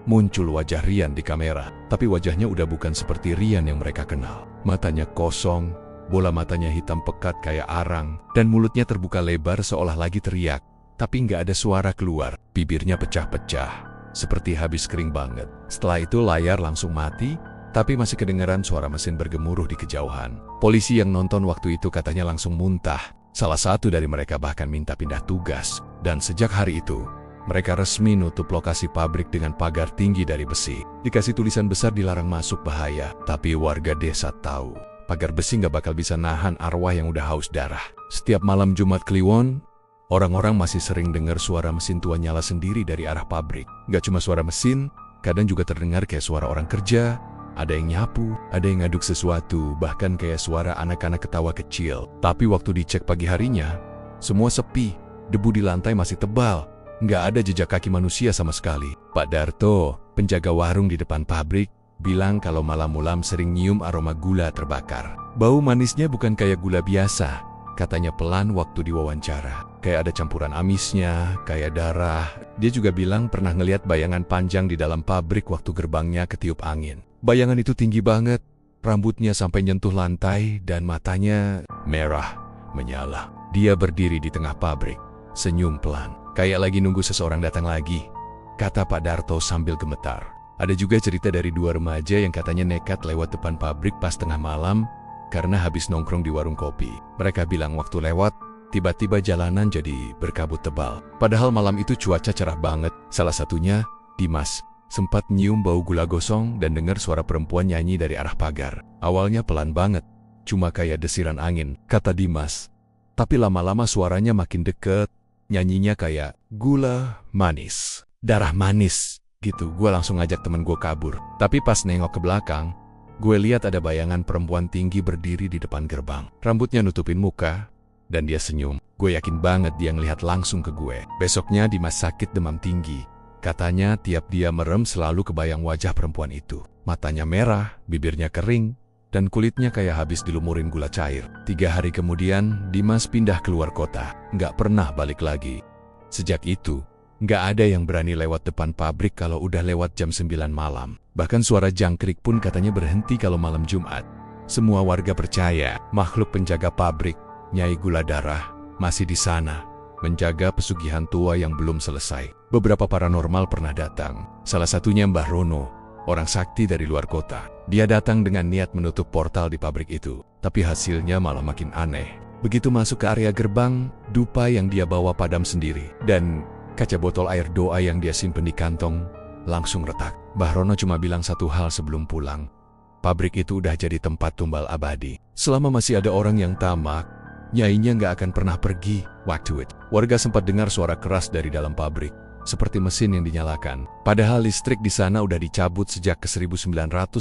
muncul wajah Rian di kamera. Tapi wajahnya udah bukan seperti Rian yang mereka kenal. Matanya kosong, bola matanya hitam pekat kayak arang, dan mulutnya terbuka lebar seolah lagi teriak. Tapi nggak ada suara keluar. Bibirnya pecah-pecah, seperti habis kering banget. Setelah itu layar langsung mati, tapi masih kedengaran suara mesin bergemuruh di kejauhan. Polisi yang nonton waktu itu katanya langsung muntah. Salah satu dari mereka bahkan minta pindah tugas. Dan sejak hari itu, mereka resmi nutup lokasi pabrik dengan pagar tinggi dari besi. Dikasih tulisan besar dilarang masuk bahaya. Tapi warga desa tahu, pagar besi nggak bakal bisa nahan arwah yang udah haus darah. Setiap malam Jumat Kliwon, orang-orang masih sering dengar suara mesin tua nyala sendiri dari arah pabrik. Nggak cuma suara mesin, kadang juga terdengar kayak suara orang kerja. Ada yang nyapu, ada yang ngaduk sesuatu, bahkan kayak suara anak-anak ketawa kecil. Tapi waktu dicek pagi harinya, semua sepi. Debu di lantai masih tebal. Nggak ada jejak kaki manusia sama sekali. Pak Darto, penjaga warung di depan pabrik, bilang kalau malam-malam sering nyium aroma gula terbakar. Bau manisnya bukan kayak gula biasa, katanya pelan waktu diwawancara. Kayak ada campuran amisnya, kayak darah. Dia juga bilang pernah ngelihat bayangan panjang di dalam pabrik waktu gerbangnya ketiup angin. Bayangan itu tinggi banget, rambutnya sampai nyentuh lantai dan matanya merah, menyala. Dia berdiri di tengah pabrik, senyum pelan, kayak lagi nunggu seseorang datang lagi, kata Pak Darto sambil gemetar. Ada juga cerita dari dua remaja yang katanya nekat lewat depan pabrik pas tengah malam karena habis nongkrong di warung kopi. Mereka bilang waktu lewat, tiba-tiba jalanan jadi berkabut tebal. Padahal malam itu cuaca cerah banget. Salah satunya, Dimas, sempat nyium bau gula gosong dan dengar suara perempuan nyanyi dari arah pagar. Awalnya pelan banget, cuma kayak desiran angin, kata Dimas. Tapi lama-lama suaranya makin deket, nyanyinya kayak gula manis, darah manis, gitu. Gue langsung ngajak temen gue kabur. Tapi pas nengok ke belakang, gue lihat ada bayangan perempuan tinggi berdiri di depan gerbang. Rambutnya nutupin muka, dan dia senyum. Gue yakin banget dia ngelihat langsung ke gue. Besoknya Dimas sakit demam tinggi. Katanya tiap dia merem selalu kebayang wajah perempuan itu. Matanya merah, bibirnya kering, dan kulitnya kayak habis dilumurin gula cair. 3 hari kemudian, Dimas pindah keluar kota. Nggak pernah balik lagi. Sejak itu, nggak ada yang berani lewat depan pabrik kalau udah lewat jam 9 malam. Bahkan suara jangkrik pun katanya berhenti kalau malam Jumat. Semua warga percaya makhluk penjaga pabrik, Nyai Gula Darah, masih di sana, menjaga pesugihan tua yang belum selesai. Beberapa paranormal pernah datang. Salah satunya Mbah Rono, orang sakti dari luar kota. Dia datang dengan niat menutup portal di pabrik itu, tapi hasilnya malah makin aneh. Begitu masuk ke area gerbang, dupa yang dia bawa padam sendiri, dan kaca botol air doa yang dia simpen di kantong langsung retak. Mbah Rono cuma bilang satu hal sebelum pulang. Pabrik itu udah jadi tempat tumbal abadi. Selama masih ada orang yang tamak, nyainya nggak akan pernah pergi. Waktu itu, warga sempat dengar suara keras dari dalam pabrik, seperti mesin yang dinyalakan. Padahal listrik di sana udah dicabut sejak ke 1998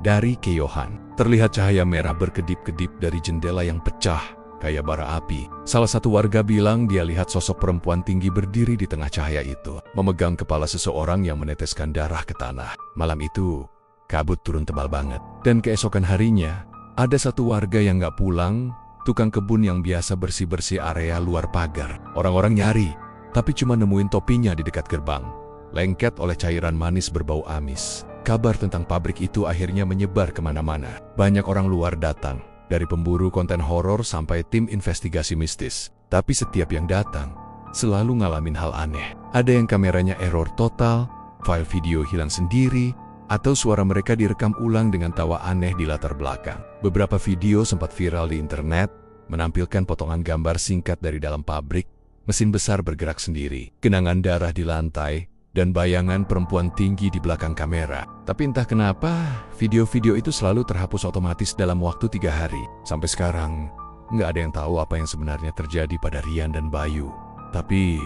dari keyohan. Terlihat cahaya merah berkedip-kedip dari jendela yang pecah, kayak bara api. Salah satu warga bilang dia lihat sosok perempuan tinggi berdiri di tengah cahaya itu, memegang kepala seseorang yang meneteskan darah ke tanah. Malam itu, kabut turun tebal banget. Dan keesokan harinya, ada satu warga yang nggak pulang, tukang kebun yang biasa bersih-bersih area luar pagar. Orang-orang nyari, tapi cuma nemuin topinya di dekat gerbang, lengket oleh cairan manis berbau amis. Kabar tentang pabrik itu akhirnya menyebar kemana-mana. Banyak orang luar datang, dari pemburu konten horor sampai tim investigasi mistis. Tapi setiap yang datang, selalu ngalamin hal aneh. Ada yang kameranya error total, file video hilang sendiri, atau suara mereka direkam ulang dengan tawa aneh di latar belakang. Beberapa video sempat viral di internet, menampilkan potongan gambar singkat dari dalam pabrik, mesin besar bergerak sendiri, genangan darah di lantai, dan bayangan perempuan tinggi di belakang kamera. Tapi entah kenapa, video-video itu selalu terhapus otomatis dalam waktu 3 hari. Sampai sekarang, nggak ada yang tahu apa yang sebenarnya terjadi pada Rian dan Bayu. Tapi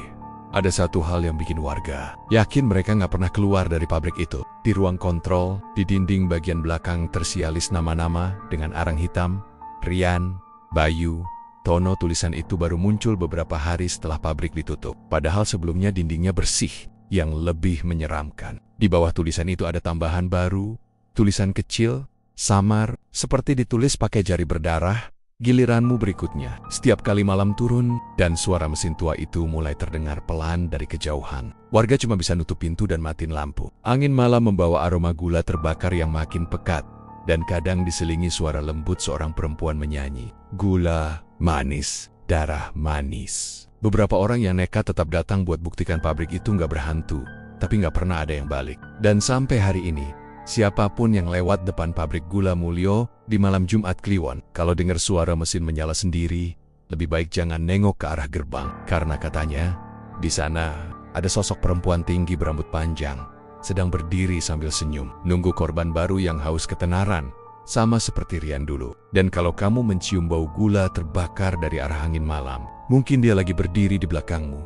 ada satu hal yang bikin warga yakin mereka nggak pernah keluar dari pabrik itu. Di ruang kontrol, di dinding bagian belakang tersialis nama-nama dengan arang hitam, Rian, Bayu, Tono. Tulisan itu baru muncul beberapa hari setelah pabrik ditutup. Padahal sebelumnya dindingnya bersih. Yang lebih menyeramkan, di bawah tulisan itu ada tambahan baru, tulisan kecil, samar, seperti ditulis pakai jari berdarah. Giliranmu berikutnya. Setiap kali malam turun, dan suara mesin tua itu mulai terdengar pelan dari kejauhan. Warga cuma bisa nutup pintu dan matiin lampu. Angin malam membawa aroma gula terbakar yang makin pekat, dan kadang diselingi suara lembut seorang perempuan menyanyi. Gula, manis, darah manis. Beberapa orang yang nekat tetap datang buat buktikan pabrik itu nggak berhantu, tapi nggak pernah ada yang balik. Dan sampai hari ini, siapapun yang lewat depan pabrik Gula Mulyo di malam Jumat Kliwon, kalau dengar suara mesin menyala sendiri, lebih baik jangan nengok ke arah gerbang. Karena katanya, di sana ada sosok perempuan tinggi berambut panjang, sedang berdiri sambil senyum, nunggu korban baru yang haus ketenaran, sama seperti Rian dulu. Dan kalau kamu mencium bau gula terbakar dari arah angin malam, mungkin dia lagi berdiri di belakangmu,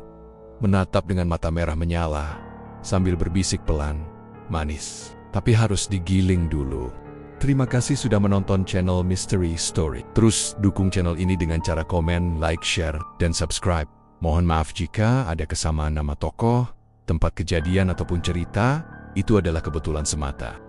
menatap dengan mata merah menyala, sambil berbisik pelan, manis. Tapi harus digiling dulu. Terima kasih sudah menonton channel Mystery Story. Terus dukung channel ini dengan cara komen, like, share, dan subscribe. Mohon maaf jika ada kesamaan nama tokoh, tempat kejadian ataupun cerita, itu adalah kebetulan semata.